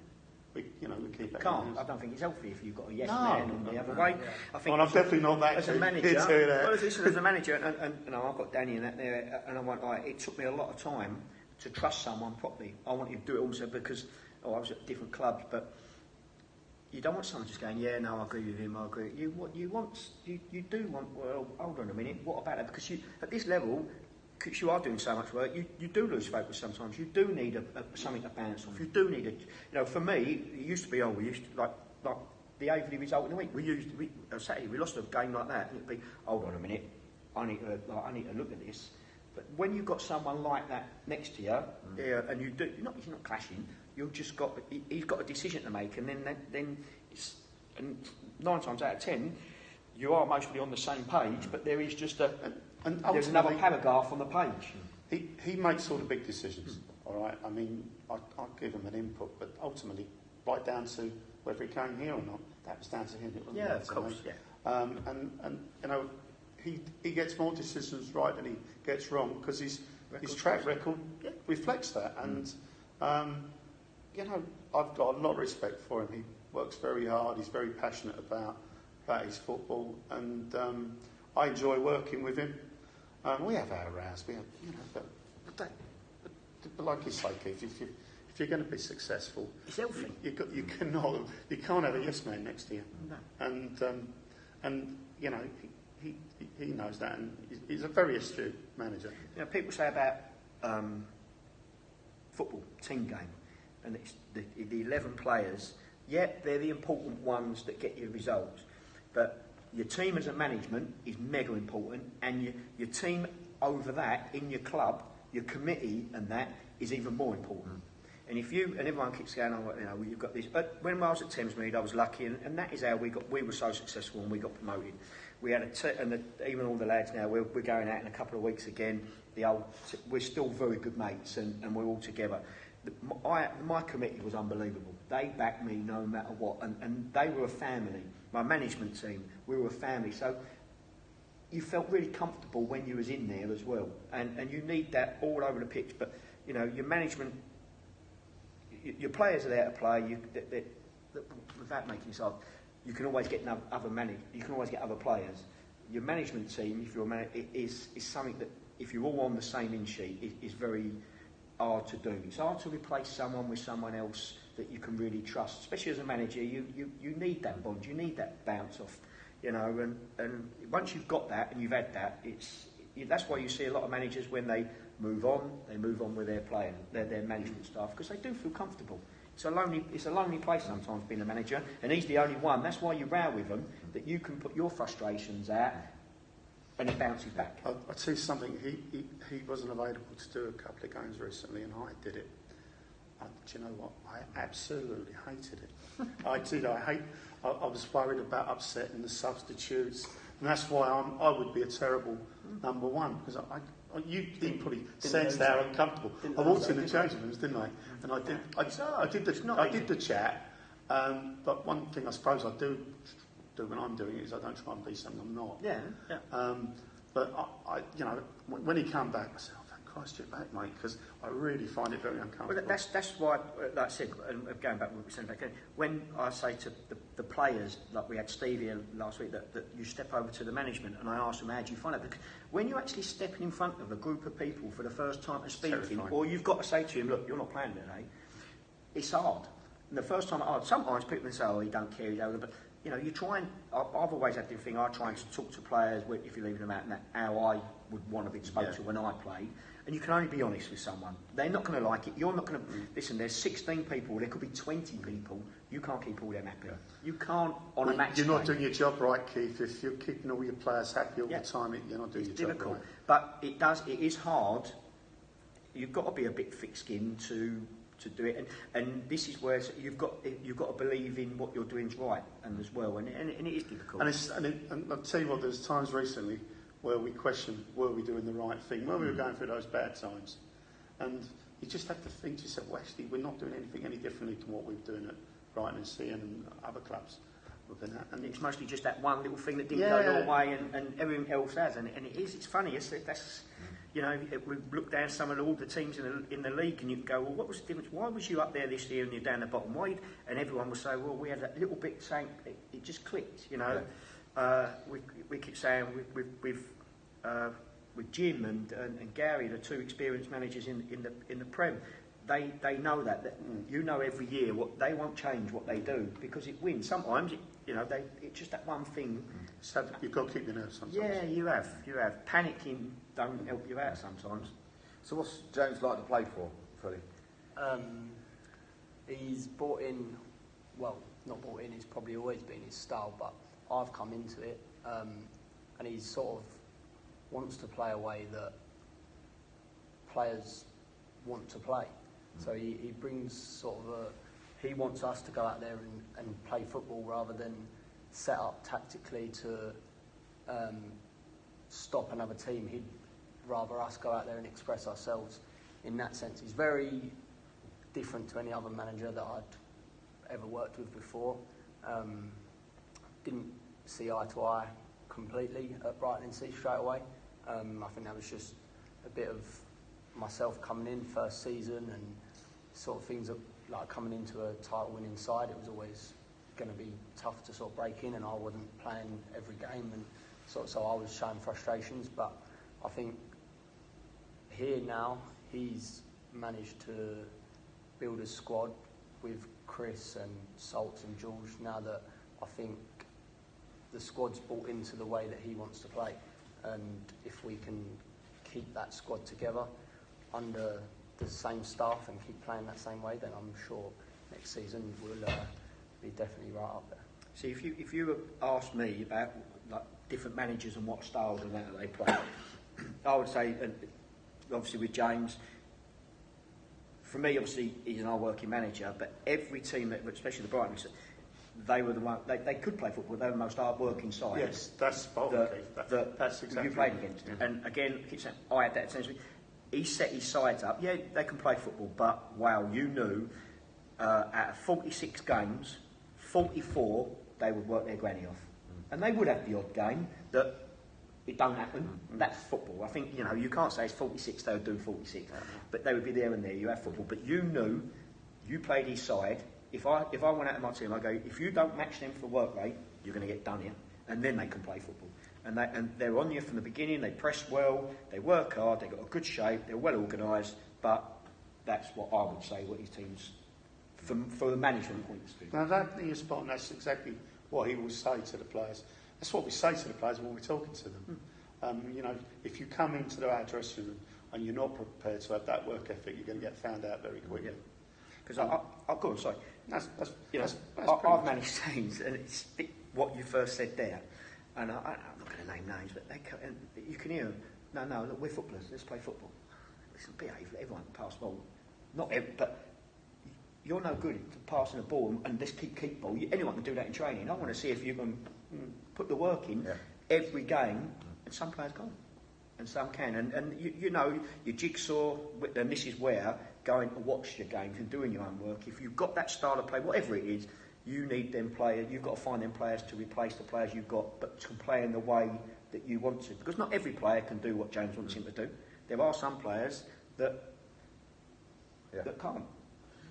We keep it. I don't think it's healthy if you've got a yes man on the other way. I think I'm definitely not that. As a manager, as a manager, and you know, I've got Danny in that there, and I went, it took me a lot of time to trust someone properly. I wanted to do it also because I was at different clubs, but you don't want someone just going, yeah, no, I agree with him, I agree. You do want, well, hold on a minute, what about that? Because at this level, because you are doing so much work, you do lose focus sometimes. You do need something to bounce off. You do need for me, it used to be, we used to, like the Aveley result in the week, Saturday, we lost a game like that, and it'd be, hold on a minute, I need to look at this. But when you've got someone like that next to you, and he's not clashing, he's got a decision to make, and then it's, and 9 times out of 10, you are mostly on the same page, but there is just there's another paragraph on the page. He makes all the big decisions, all right? I mean, I give him an input, but ultimately, right down to whether he came here or not, that was down to him. It wasn't Yeah, down of to course. me. Yeah. And you know, he gets more decisions right than he gets wrong because his track record reflects that. And you know, I've got a lot of respect for him. He works very hard. He's very passionate about his football, and I enjoy working with him. We have our rows, we have, you know, but like you say, Keith, if you're going to be successful, It's healthy. you can't have a yes man next to you. No. And you know, he knows that, and he's a very astute manager. You know, people say about football, team game, and it's the 11 players, they're the important ones that get you results. But your team as a management is mega important, and your team over that in your club, your committee and that is even more important. And everyone keeps going, oh, you know, you've got this. But when I was at Thamesmead, I was lucky, and that is how we were so successful and we got promoted. We had even all the lads now, we're going out in a couple of weeks again. We're still very good mates, and we're all together. My committee was unbelievable. They backed me no matter what, and they were a family. My management team, we were a family. So you felt really comfortable when you was in there as well, and you need that all over the pitch. But you know, your management, your players are there to play. Without making this up, you can always get you can always get other players. Your management team, if you're is something that, if you're all on the same in sheet, is very hard to do. It's hard to replace someone with someone else that you can really trust, especially as a manager. You need that bond, you need that bounce off, you know. And once you've got that and you've had that, that's why you see a lot of managers when they move on with their players, their management staff, because they do feel comfortable. It's a lonely place sometimes being a manager, and he's the only one. That's why you row with them, that you can put your frustrations out, and it bounces back. I'll tell you something. He wasn't available to do a couple of games recently, and I did it. Do you know what? I absolutely hated it. I did. I was worried about upsetting the substitutes, and that's why I would be a terrible number one, because you didn't probably sense they were uncomfortable. I walked in the changing rooms, didn't I? And I did the chat. But one thing I suppose I do when I'm doing it is I don't try and be something I'm not. Yeah. But I you know, when he came back, I said, "Oh, thank Christ you're back, mate," because I really find it very uncomfortable. Well, that's why, like I said, and going back to what we said back then, when I say to the players, like we had Steve here last week, that you step over to the management, and I asked them, how do you find it? Because when you're actually stepping in front of a group of people for the first time and speaking, terrifying. or you've got to say to him, look, you're not playing today, it's hard. And the first time, sometimes people say, oh, he don't care, but you know, you try and, I've always had the thing, I try and talk to players, if you're leaving them out, and how I would want to be spoken to when I played. And you can only be honest with someone. They're not going to like it. You're not going to... Listen, there's 16 people. There could be 20 people. You can't keep all them happy. Yeah. You can't on a match You're not doing your job right, Keith. If you're keeping all your players happy all the time, you're not doing your difficult. job right. But it is hard. You've got to be a bit thick-skinned to do it. And this is where you've got to believe in what you're doing is right and as well. And it is difficult. And I'll tell you what, there's times recently where we question, were we doing the right thing, where we were going through those bad times. And you just have to think to yourself, well, actually, we're not doing anything any differently to what we're doing at Brighton and Sea and other clubs. And it's mostly just that one little thing that didn't go your way, and everything else has. And it's funny, that's... You know, we look down some of all the teams in the league, and you can go, well, what was the difference? Why was you up there this year and you're down the bottom? Why? And everyone will say, well, we had that little bit saying it just clicked. You know, we keep saying with Jim and Gary, the two experienced managers in the Prem, they know that you know every year what they won't change what they do because it wins. Sometimes it's just that one thing. So you've got to keep your nerves sometimes. Yeah, you have. Panicking don't help you out sometimes. So what's James like to play for, Freddie? He's brought in, well, not brought in, he's probably always been his style, but I've come into it, and he sort of wants to play a way that players want to play. So he brings sort of he wants us to go out there and play football rather than set up tactically to stop another team. He'd rather us go out there and express ourselves in that sense. He's very different to any other manager that I'd ever worked with before. didn't see eye to eye completely at Brighton and Sea straight away. I think that was just a bit of myself coming in first season and sort of things that, like coming into a title winning side, it was always going to be tough to sort of break in, and I wasn't playing every game, and so I was showing frustrations. But I think here now he's managed to build a squad with Chris and Salts and George now that I think the squad's bought into the way that he wants to play, and if we can keep that squad together under the same staff and keep playing that same way, then I'm sure next season we'll be definitely right up there. See, if you asked me about like different managers and what styles and that they play, I would say, and obviously with James, for me, obviously he's an hard-working manager, but every team, especially the Brighton, they were the one. They could play football. They were the most hard-working side. Yes, that's that's exactly you played against. Yeah. And again, I keep saying I had that attention. He set his sides up. Yeah, they can play football, but wow, you knew out of 46 games, 44 they would work their granny off, and they would have the odd game that it don't happen. That's football. I think you can't say it's 46. They would do 46, but they would be there and there. You have football, but you knew you played his side. If I went out of my team, I go, if you don't match them for work rate, you're going to get done here, and then they can play football. And they're on you from the beginning. They press well, they work hard, they've got a good shape, they're well organised. But that's what I would say. What his teams, for the management point of view. Now that is spot on. That's exactly what he will say to the players. That's what we say to the players when we're talking to them. If you come into our dressing room and you're not prepared to have that work ethic, you're going to get found out very quickly. Because I'll go on. Sorry. I've managed teams, and it's what you first said there. And I'm not going to name names, but you can hear them. No, look, we're footballers. Let's play football. Listen, behave. Let everyone pass the ball. Not every, but you're no good at passing a ball and let's keep ball. Anyone can do that in training. I want to see if you can put the work in every game, and some players can't, and some can. And your jigsaw, and this is where going to watch your games and doing your own work. If you've got that style of play, whatever it is, you need them players. You've got to find them players to replace the players you've got, but can play in the way that you want to. Because not every player can do what James wants him to do. There are some players that can't.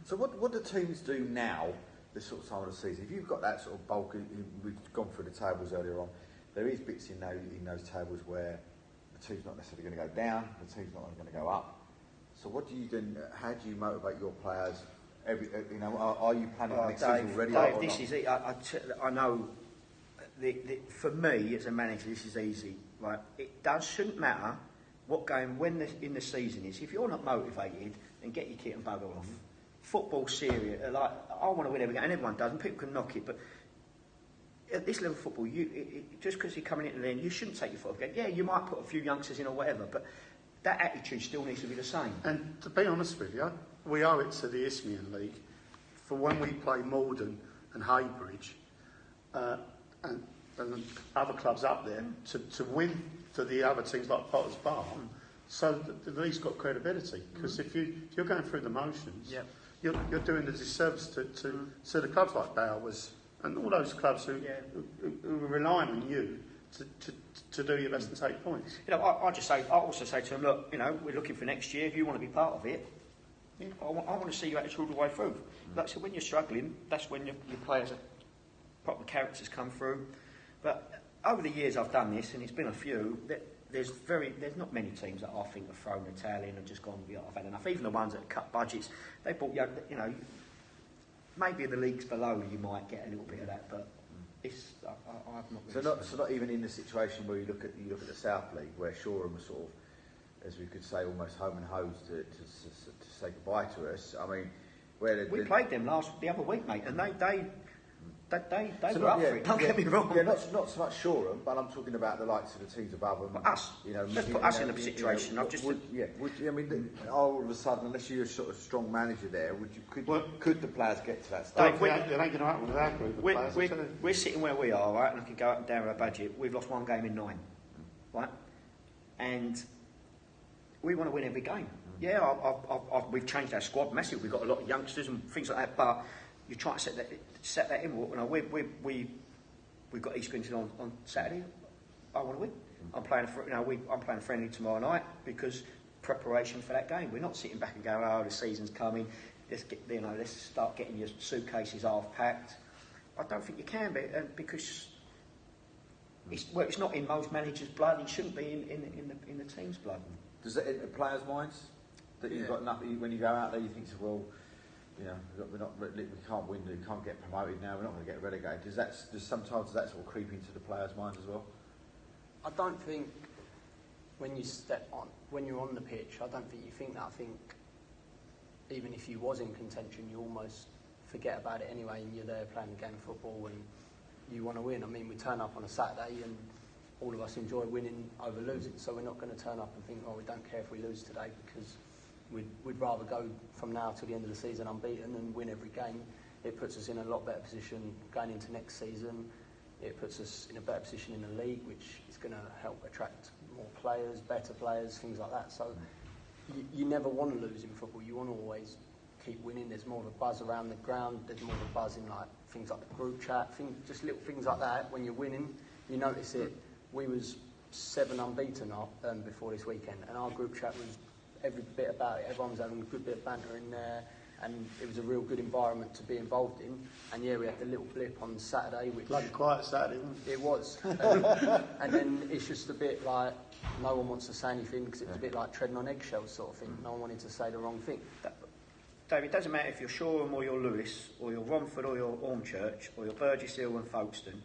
So what do teams do now, this sort of time of the season? If you've got that sort of bulk, we've gone through the tables earlier on, there is bits in those tables where the team's not necessarily going to go down, the team's not going to go up. So what do you do? How do you motivate your players? Are you planning next season already? Dave, this is it. I know. For me as a manager, this is easy. Right? It shouldn't matter what game in the season is. If you're not motivated, then get your kit and bugger off. Football's serious. Like I want to win every game, and everyone does, and people can knock it, but at this level of football, just because you're coming into the end, you shouldn't take your foot off the game. Yeah, you might put a few youngsters in or whatever, but that attitude still needs to be the same. And to be honest with you, we owe it to the Isthmian League for when we play Morden and Haybridge and other clubs up there to win to the other teams like Potter's Bar, so the league's got credibility. Because if you're going through the motions, you're doing the disservice to the clubs like Bowers and all those clubs who are relying on you to do your best and take points. I also say to them, look, we're looking for next year. If you want to be part of it, I want to see you actually all the way through. Like I said, when you're struggling, that's when your players, proper characters come through. But over the years I've done this, and it's been a few. There's not many teams that I think have thrown the towel in and just gone, I've had enough. Even the ones that cut budgets, they bought, maybe in the leagues below you might get a little bit of that, but it's I've not. Really So not even in the situation where you look at the South League, where Shoreham was sort of, as we could say, almost home and hosed to say goodbye to us. I mean, we played them the other week, mate, and they were up for it. Don't get me wrong. Yeah, not so much Shoreham, but I'm talking about the likes of the teams above them. Us. Let's put us in a situation. All of a sudden, unless you're a sort of strong manager there, could the players get to that stage? It ain't going to happen with our group of players. We're sitting where we are, right, and I can go up and down with our budget. We've lost one game in 9, right, and we want to win every game. Yeah, we've changed our squad massively. We've got a lot of youngsters and things like that, but you try to set that in. we've got East Grinton on Saturday. I want to win. I'm playing a friendly tomorrow night because preparation for that game. We're not sitting back and going, oh, the season's coming. Let's start getting your suitcases half packed. I don't think you can be, because it's not in most managers' blood. It shouldn't be in the team's blood. Does it enter players' minds that you've got nothing when you go out there? You think, well, we can't win. We can't get promoted now. We're not going to get relegated. Does sometimes that sort of creep into the players' minds as well? I don't think when you're on the pitch, I don't think you think that. I think even if you was in contention, you almost forget about it anyway, and you're there playing the game of football and you want to win. I mean, we turn up on a Saturday and all of us enjoy winning over losing, so we're not going to turn up and think, oh, we don't care if we lose today, because we'd rather go from now to the end of the season unbeaten and win every game. It puts us in a lot better position going into next season. It puts us in a better position in the league, which is going to help attract more players, better players, things like that. So you never want to lose in football. You want to always keep winning. There's more of a buzz around the ground. There's more of a buzz in like things like the group chat, just little things like that. When you're winning, you notice it. We was 7 unbeaten before this weekend, and our group chat was every bit about it. Everyone was having a good bit of banter in there, and it was a real good environment to be involved in. And yeah, we had the little blip on Saturday, which Bloody quiet Saturday, wasn't it? it was. And then it's just a bit like no one wants to say anything, because it was a bit like treading on eggshells sort of thing. No one wanted to say the wrong thing. David, it doesn't matter if you're Shoreham or you're Lewis or you're Romford or you're Ormchurch or you're Burgess Hill and Folkestone.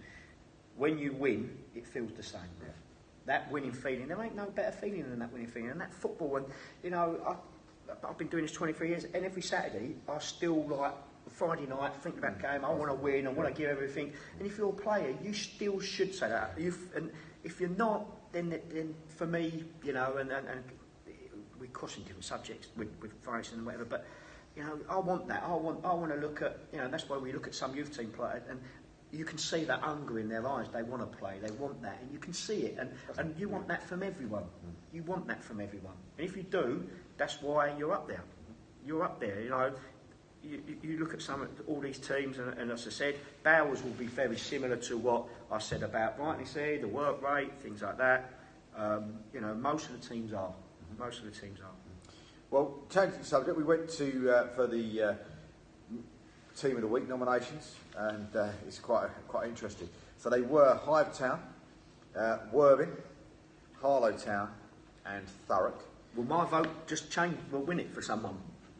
When you win, it feels the same. Yeah. That winning feeling, there ain't no better feeling than that winning feeling. And that football, and I've been doing this 23 years, and every Saturday I still, like, Friday night, think about the game, I want to win, I want to give everything. And if you're a player, you still should say that. And if you're not, then for me, and we're crossing different subjects with finance and whatever, but I want that. I want to look at, that's why we look at some youth team players, and you can see that hunger in their eyes. They want to play. They want that, and you can see it. And you want that from everyone. You want that from everyone. And if you do, that's why you're up there. You're up there. You look at all these teams, and as I said, Bowers will be very similar to what I said about Brightlingsea, the work rate, things like that. Most of the teams are. Most of the teams are. Well, changing the subject, we went to for the Team of the Week nominations, and it's quite interesting. So they were Hive Town, Worthing, Harlow Town, and Thurrock. Will my vote just change? Will win it for someone?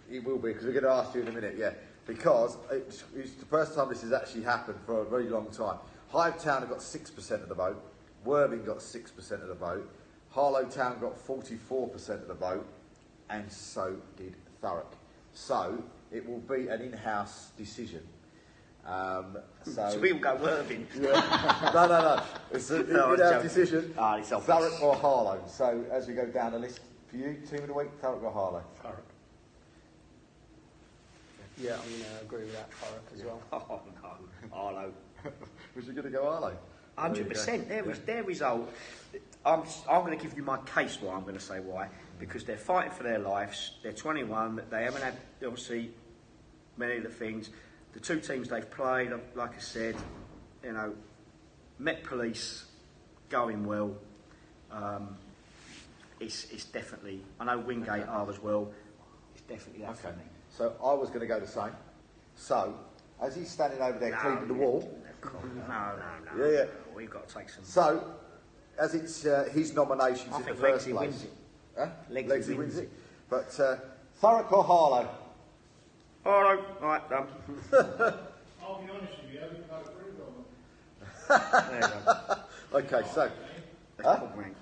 It will be, because we're going to ask you in a minute, yeah. Because it's the first time this has actually happened for a very long time. Hive Town have got 6% of the vote, Worthing got 6% of the vote, Harlow Town got 44% of the vote, and so did Thurrock. So it will be an in-house decision. So we will go Worthing. Yeah. No. It's an in-house decision. It's Thurrock or Harlow. So as we go down the list, for you, Team of the Week, Thurrock or Harlow? Thurrock. Yeah, I'm going to agree with that, Thurrock, as well. Oh no, Harlow. Was you going to go Harlow? 100%. Their result. I'm going to give you my case why I'm going to say why. Because they're fighting for their lives. They're 21. They haven't had, obviously, many of the things. The two teams they've played, like I said, Met Police going well. It's definitely. I know Wingate are as well. It's definitely that for me. So I was going to go the same. So as he's standing over there cleaning the wall. No. Yeah. We've got to take some. So as it's his nominations in the first place. Wins it. Huh? Legsy wins it. But Thurrock or Harlow? Harlow. Right, done. I'll be honest with you, I haven't got a There you go. Okay, so. That's top rank.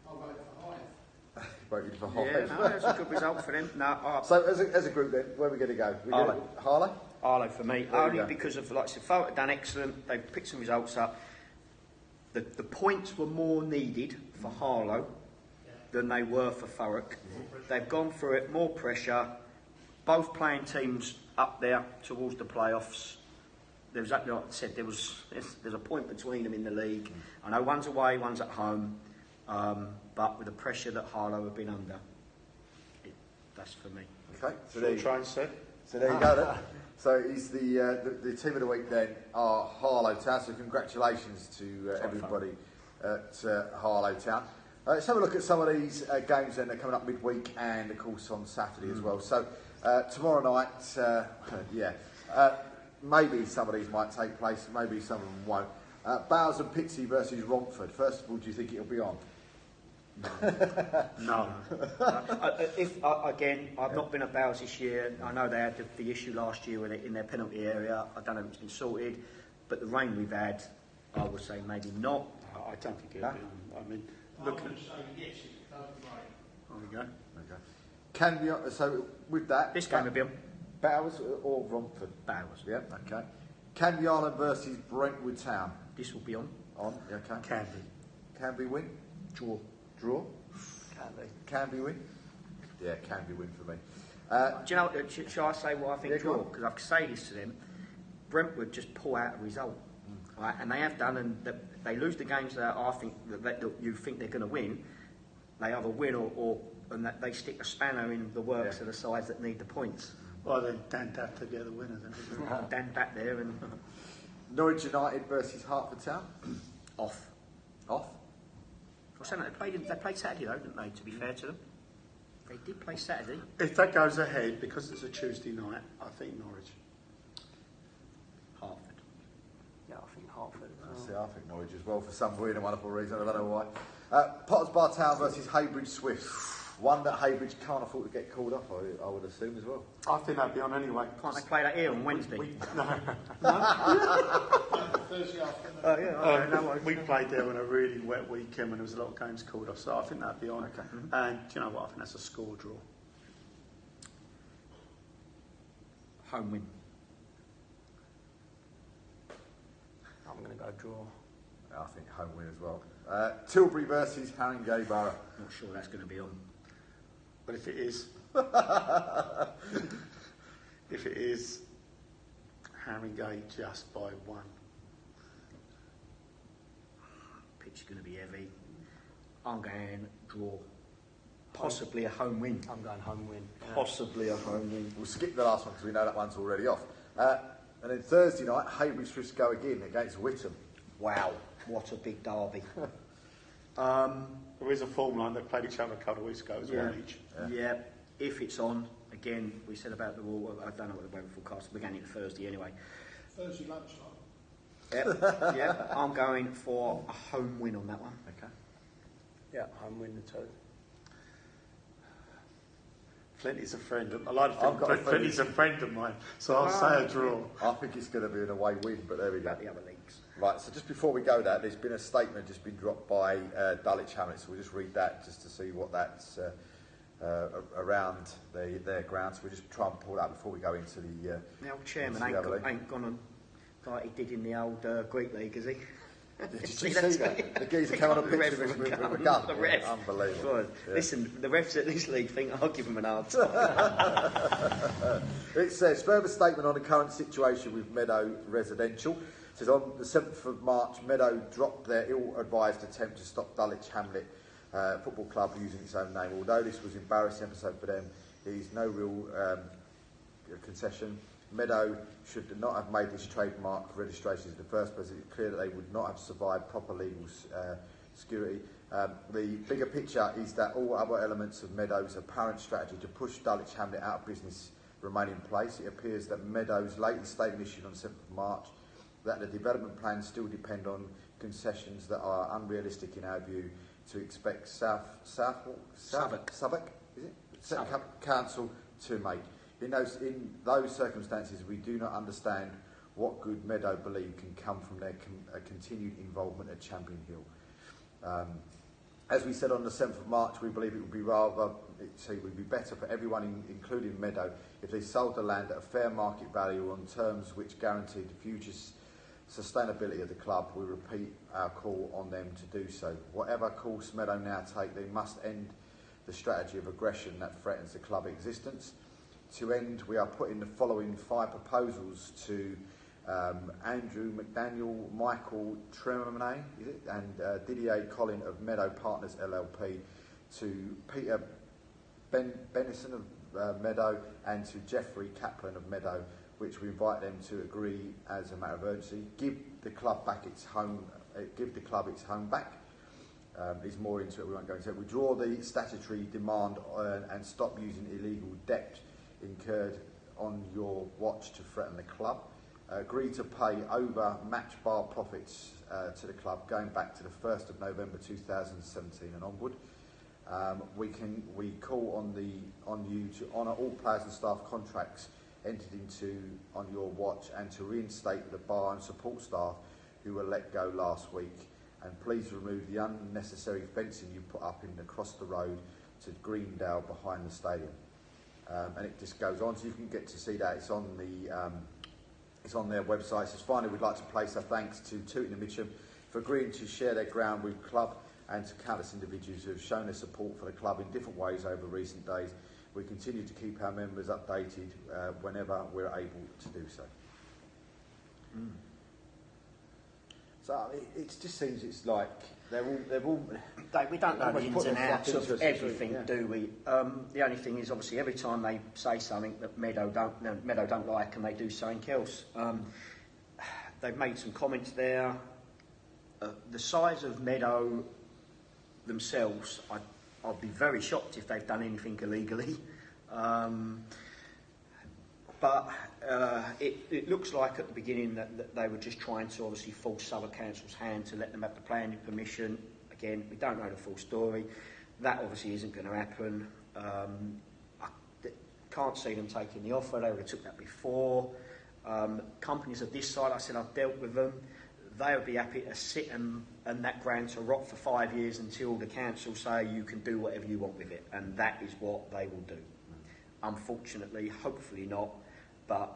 I'll vote for Hive. Voted for Harlow. Yeah, no, that's a good result for them. No, So as a group then, where are we going to go? Harlow? Harlow for me, There only because of, like I said, Thurrock done excellent. They've picked some results up. The points were more needed for Harlow than they were for Thurrock. They've gone through it, more pressure. Both playing teams up there towards the playoffs. There was, like I said, there's a point between them in the league. I know one's away, one's at home, but with the pressure that Harlow have been under, that's for me. Okay, so Short train set. So there you go then. So he's the team of the week then are Harlow Town. So congratulations to everybody at Harlow Town. Let's have a look at some of these games then. They're coming up midweek and of course on Saturday as well. So tomorrow night, maybe some of these might take place, maybe some of them won't. Bowes and Pitsea versus Romford. First of all, do you think it'll be on? No. Again, I've not been at Bowes this year. I know they had the issue last year in their penalty area. I don't know if it's been sorted, but the rain we've had, I would say maybe not. I don't think it'll be on. I mean, look at... say yes, it does rain. There we go. Okay. Can be so with that. This game will be on Bowes or Romford? Bowes. Yeah. Okay. Canby Island versus Brentwood Town. This will be on. On. Okay. Candy. Canby win. Draw. Draw. Candy. Canby win. Yeah, Canby win for me. Do you know? Shall I say what I think? Yeah, Draw, because I can say this to them. Brentwood just pull out a result, right? And they have done, and they lose the games that I think that you think they're going to win. They either win or and that they stick a spanner in the works of the sides that need the points. Well, then Dan have to get the winner then. Dan back there and Norwich United versus Hertford Town. off. Off. I was saying they played Saturday though, didn't they? To be fair to them, they did play Saturday. If that goes ahead, because it's a Tuesday night, I think Norwich. Hertford. Yeah, I think Hertford. See, I think Norwich as well for some weird and wonderful reason. I don't know why. Potters Bar Town versus Haybridge Swifts. One that Haybridge can't afford to get called off, I would assume as well. I think that'd be on anyway. Can't they play that here on Wednesday? Thursday afternoon. We played there on a really wet weekend when there was a lot of games called off, so I think that'd be on. Okay. And do you know what? I think that's a score draw. Home win. I'm going to go draw. I think home win as well. Tilbury versus Haringey Borough. Not sure that's going to be on. But if it is, Haringey just by one. Pitch is going to be heavy. I'm going draw. Possibly a home win. I'm going home win. Yeah. Possibly a home win. We'll skip the last one because we know that one's already off. And then Thursday night, Haybridge Swifts go again against Whittam. Wow, what a big derby. There is a form line. They played each other a couple of weeks ago as well each. Yeah, if it's on, again, we said about the rule, I don't know what the weather forecast, we're going into Thursday anyway. Thursday lunchtime. Yep, I'm going for a home win on that one. Okay. Yeah, home win the two. Flint is a friend. I like I've got a Flint is a friend of mine, so I'll say a draw. I think it's going to be an away win, but there we go. About the other leagues. Right, so just before we go there, there's been a statement just been dropped by Dulwich Hamlet, so we'll just read that just to see what that's around their grounds. So we'll just try and pull that before we go into the... The old chairman into the Aveley. ain't gone on like he did in the old Greek league, is he? Did you see that? The geezer came on a picture with a gun. The ref. Yeah, unbelievable. God. Yeah. Listen, the refs at this league think I'll give them an hard time. It says, further statement on the current situation with Meadow Residential. It says, on the 7th of March, Meadow dropped their ill-advised attempt to stop Dulwich Hamlet Football Club using its own name. Although this was an embarrassing episode for them, it is no real concession. Meadow should not have made this trademark registration in the first place. It's clear that they would not have survived proper legal security. The bigger picture is that all other elements of Meadow's apparent strategy to push Dulwich Hamlet out of business remain in place. It appears that Meadow's latest statement issued on the 7th of March that the development plans still depend on concessions that are unrealistic in our view to expect Southwark, is it? Southwark. Council to make. In those circumstances, we do not understand what good Meadow believe can come from their continued involvement at Champion Hill. As we said on the 7th of March, we believe it would be better for everyone, including Meadow, if they sold the land at a fair market value on terms which guaranteed the future sustainability of the club. We repeat our call on them to do so. Whatever course Meadow now take, they must end the strategy of aggression that threatens the club existence. To end, we are putting the following 5 proposals to Andrew McDaniel, Michael Tremblay, and Didier Collin of Meadow Partners LLP, to Peter Bennison of Meadow, and to Jeffrey Kaplan of Meadow, which we invite them to agree as a matter of urgency. Give the club its home back. He's more into it, we won't go into it. Withdraw the statutory demand and stop using illegal debt incurred on your watch to threaten the club. Agree to pay over match bar profits to the club going back to the 1st of November 2017 and onward. We call on you to honour all players and staff contracts entered into on your watch and to reinstate the bar and support staff who were let go last week. And please remove the unnecessary fencing you put up across the road to Greendale behind the stadium. And it just goes on, so you can get to see that. It's on their website. So finally, we'd like to place our thanks to Tooting and Mitcham for agreeing to share their ground with the club and to countless individuals who have shown their support for the club in different ways over recent days. We continue to keep our members updated whenever we're able to do so. So it just seems it's like they're all. Dave, we don't know the ins and outs of everything, yeah. do we? The only thing is, obviously, every time they say something that Meadow don't like, and they do something else. They've made some comments there. The size of Meadow themselves, I'd be very shocked if they've done anything illegally. But it looks like at the beginning that they were just trying to obviously force Southwark Council's hand to let them have the planning permission. Again, we don't know the full story. That obviously isn't going to happen. I can't see them taking the offer. They would have took that before. Companies of this side, I said I've dealt with them. They would be happy to sit and that ground to rot for 5 years until the council say you can do whatever you want with it. And that is what they will do. Unfortunately, hopefully not. But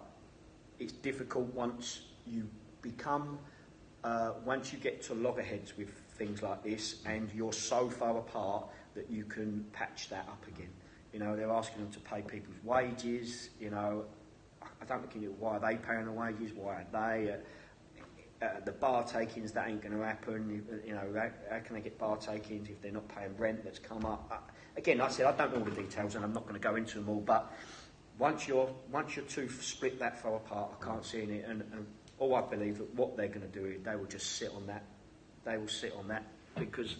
it's difficult once you become, once you get to loggerheads with things like this and you're so far apart that you can patch that up again. You know, they're asking them to pay people's wages, you know. I don't look into why are they paying the wages, why are they? The bar takings, that ain't going to happen. You know, how can they get bar takings if they're not paying rent that's come up? Again, like I said, I don't know all the details and I'm not going to go into them all, but once you're two split that far apart, I can't see it. And all I believe that what they're going to do is they will just sit on that. They will sit on that because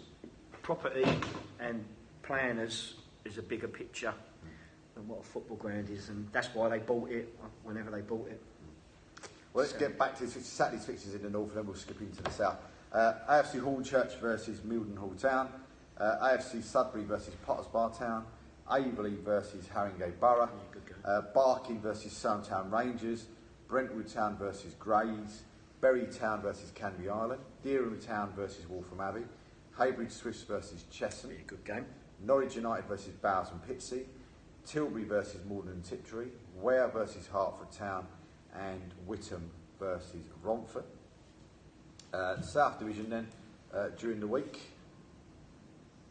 property and planners is a bigger picture than what a football ground is, and that's why they bought it whenever they bought it. Well, let's get back to Saturday's fixtures in the north, and then we'll skip into the south. AFC Hornchurch versus Mildenhall Town, AFC Sudbury versus Potters Bar Town, Aveley versus Haringey Borough, Barking versus Soundtown Rangers, Brentwood Town versus Grays, Bury Town versus Canby Island, Dereham Town versus Waltham Abbey, Haybridge Swifts versus Chesham, a good game. Norwich United versus Bowes and Pitsea, Tilbury versus Morden and Tiptree, Ware versus Hertford Town, and Witham versus Romford. South Division then during the week.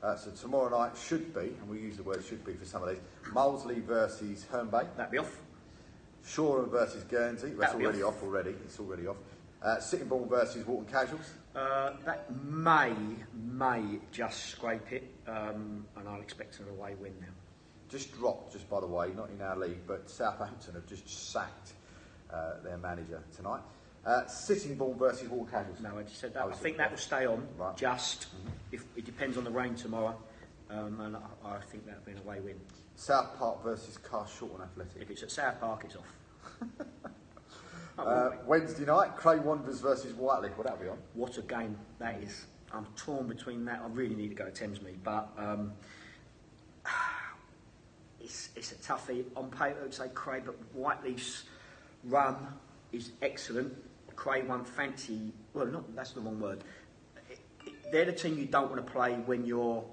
So tomorrow night should be, and we use the word should be for some of these, Molesley versus Herne Bay. That'd be off. Shoreham versus Guernsey. That's already off already. It's already off. Sittingbourne versus Walton Casuals. That may just scrape it, and I'll expect an away win now. Just dropped, just by the way, not in our league, but Southampton have just sacked their manager tonight. Sittingbourne versus Walton Casuals. No, I just said that. I think that will stay on. Right. Just if it depends on the rain tomorrow, and I think that'll be an away win. South Park versus Carshalton Athletic. If it's at South Park, it's off. Wednesday night, Cray Wanderers versus Whiteley. Well, that'll be on. What a game that is. I'm torn between that. I really need to go to Thamesmead, but it's a toughie. On paper, I would say Cray, but Whiteley's run is excellent. Cray won't fancy... Well, that's the wrong word. They're the team you don't want to play when you're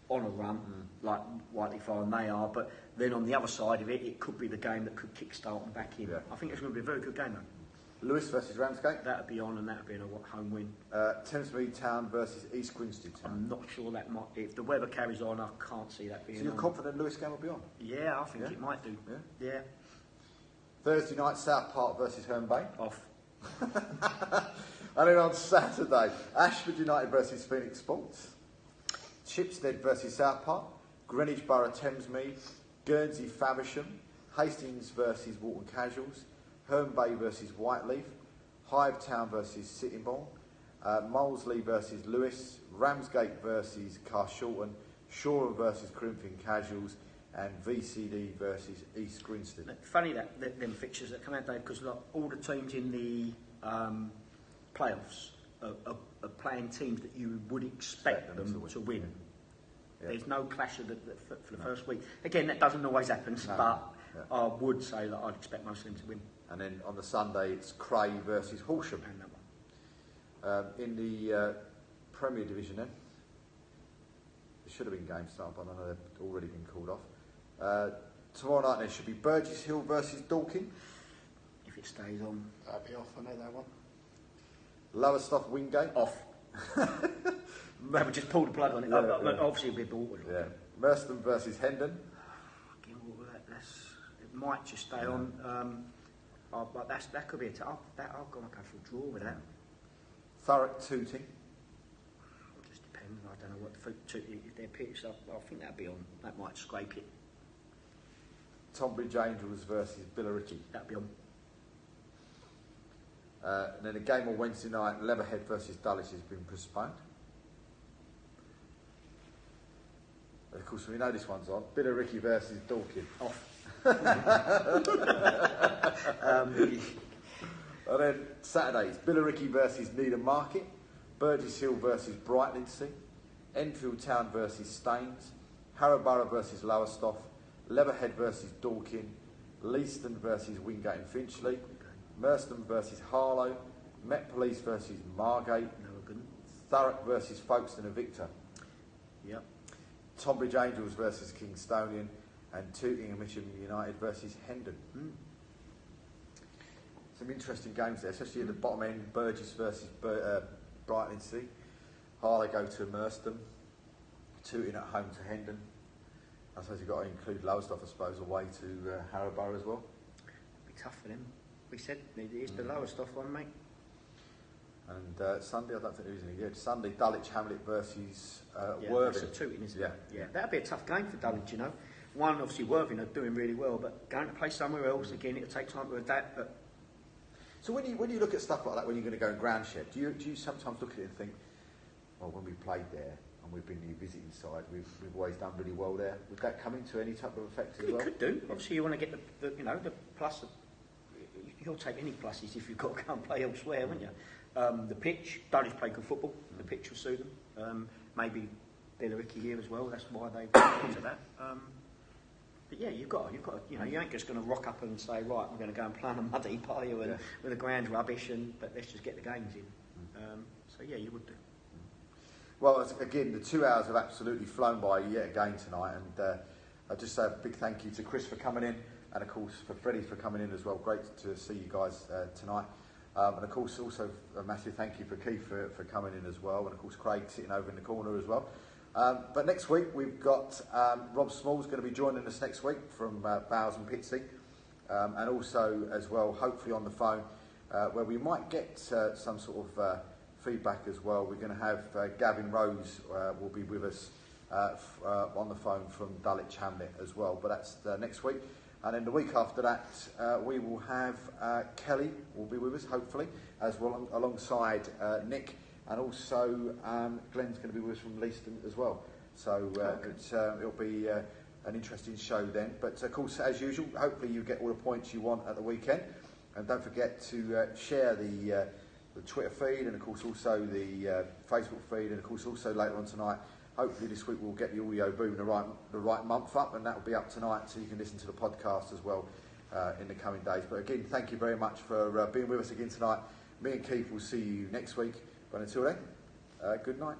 on a run, like Whiteley Farm they are, but then on the other side of it, it could be the game that could kick-start them back in. Yeah. I think it's going to be a very good game, though. Lewis versus Ramsgate. That'd be on, and that'd be a home win. Thamesmead Town versus East Grinstead Town. I'm not sure that might... If the weather carries on, I can't see that being on. So you're confident Lewis game will be on? Yeah, I think it might do. Yeah. Thursday night, South Park versus Herne Bay. Off. And then on Saturday, Ashford United versus Phoenix Sports, Chipstead versus South Park, Greenwich Borough Thamesmead, Guernsey Faversham, Hastings versus Walton Casuals, Herne Bay versus Whiteleaf, Hive Town versus Sittingbourne, Molesley versus Lewis, Ramsgate versus Carshalton, Shoreham versus Corinthian Casuals, and VCD versus East Grinstead. Funny that them fixtures that come out, Dave, because all the teams in the playoffs are playing teams that you would expect them to win. Yeah. There's no clash of for the first week. Again, that doesn't always happen, but I would say that I'd expect most of them to win. And then on the Sunday, it's Cray versus Horsham. In the Premier Division then, there should have been games started, but I know they've already been called off. Tomorrow night there should be Burgess Hill versus Dorking. If it stays on. That'll be off, I know that one. Lowestoft Wingate. Off. Maybe just pull the plug on it. Obviously it'll be bought. Yeah. Merstham versus Hendon. Again, it might just stay on. But that could be a tough. I'll go for a draw with that. Thurrock Tooting. It just depends. I don't know what if they're pitched up. I think that'd be on. That might scrape it. Tonbridge Angels versus Billericay. That'd be on. And then a game on Wednesday night, Leatherhead versus Dulwich has been postponed. And of course, we know this one's on. Billericay versus Dorking. Off. And then Saturdays, Billericay versus Needham Market, Burgess Hill versus Brightlingsea, Enfield Town versus Staines, Harrowborough versus Lowestoft, Leatherhead versus Dorking, Leiston versus Wingate and Finchley, Merstham versus Harlow, Met Police versus Margate, Thurrock versus Folkestone and Victor, Tonbridge Angels versus Kingstonian, and Tooting and Mitcham United versus Hendon. Some interesting games there, especially at the bottom end. Burgess versus Brightlingsea, Harlow go to Merstham, Tooting at home to Hendon. I suppose you've got to include Lowestoft, I suppose, away to Harrowborough as well. It'll be tough for them. We said it is the Lowestoft one, mate. And Sunday, I don't think there is any good. Sunday, Dulwich Hamlet versus Worthing. Worthing. That's a Tooting, isn't it? Yeah, that'd be a tough game for Dulwich, you know. One, obviously, Worthing are doing really well, but going to play somewhere else, again, it'll take time to adapt. But so when you look at stuff like that, when you're going to go and ground shed, do you sometimes look at it and think, well, when we played there and we've been the visiting side, we've always done really well there. Would that come into any type of effect as well? It could do. Obviously, you want to get the plus. You'll take any pluses if you've got to go and play elsewhere, wouldn't you? The pitch, Dulwich play good football. The pitch will suit them. Maybe Billericay here as well. That's why they've gone to that. But yeah, you've got to, you ain't just going to rock up and say, right, we're going to go and play on a muddy party and with the ground rubbish, but let's just get the games in. So yeah, you would do. Well, again, the 2 hours have absolutely flown by yet again tonight, and I just say a big thank you to Chris for coming in, and of course for Freddie for coming in as well. Great to see you guys tonight. And of course also a massive thank you for Keith for coming in as well, and of course Craig sitting over in the corner as well. But next week we've got Rob Small's going to be joining us next week from Bowes and Pitsea, and also as well hopefully on the phone where we might get some sort of feedback as well. We're going to have Gavin Rose will be with us on the phone from Dulwich Hamlet as well, but that's next week. And then the week after that, we will have Kelly will be with us, hopefully, as well, alongside Nick, and also Glenn's going to be with us from Leiston as well. So it'll be an interesting show then. But of course, as usual, hopefully you get all the points you want at the weekend. And don't forget to share the Twitter feed, and of course also the Facebook feed, and of course also later on tonight. Hopefully this week we'll get the audio boom the right month up, and that will be up tonight, so you can listen to the podcast as well in the coming days. But again, thank you very much for being with us again tonight. Me and Keith will see you next week. But until then, good night.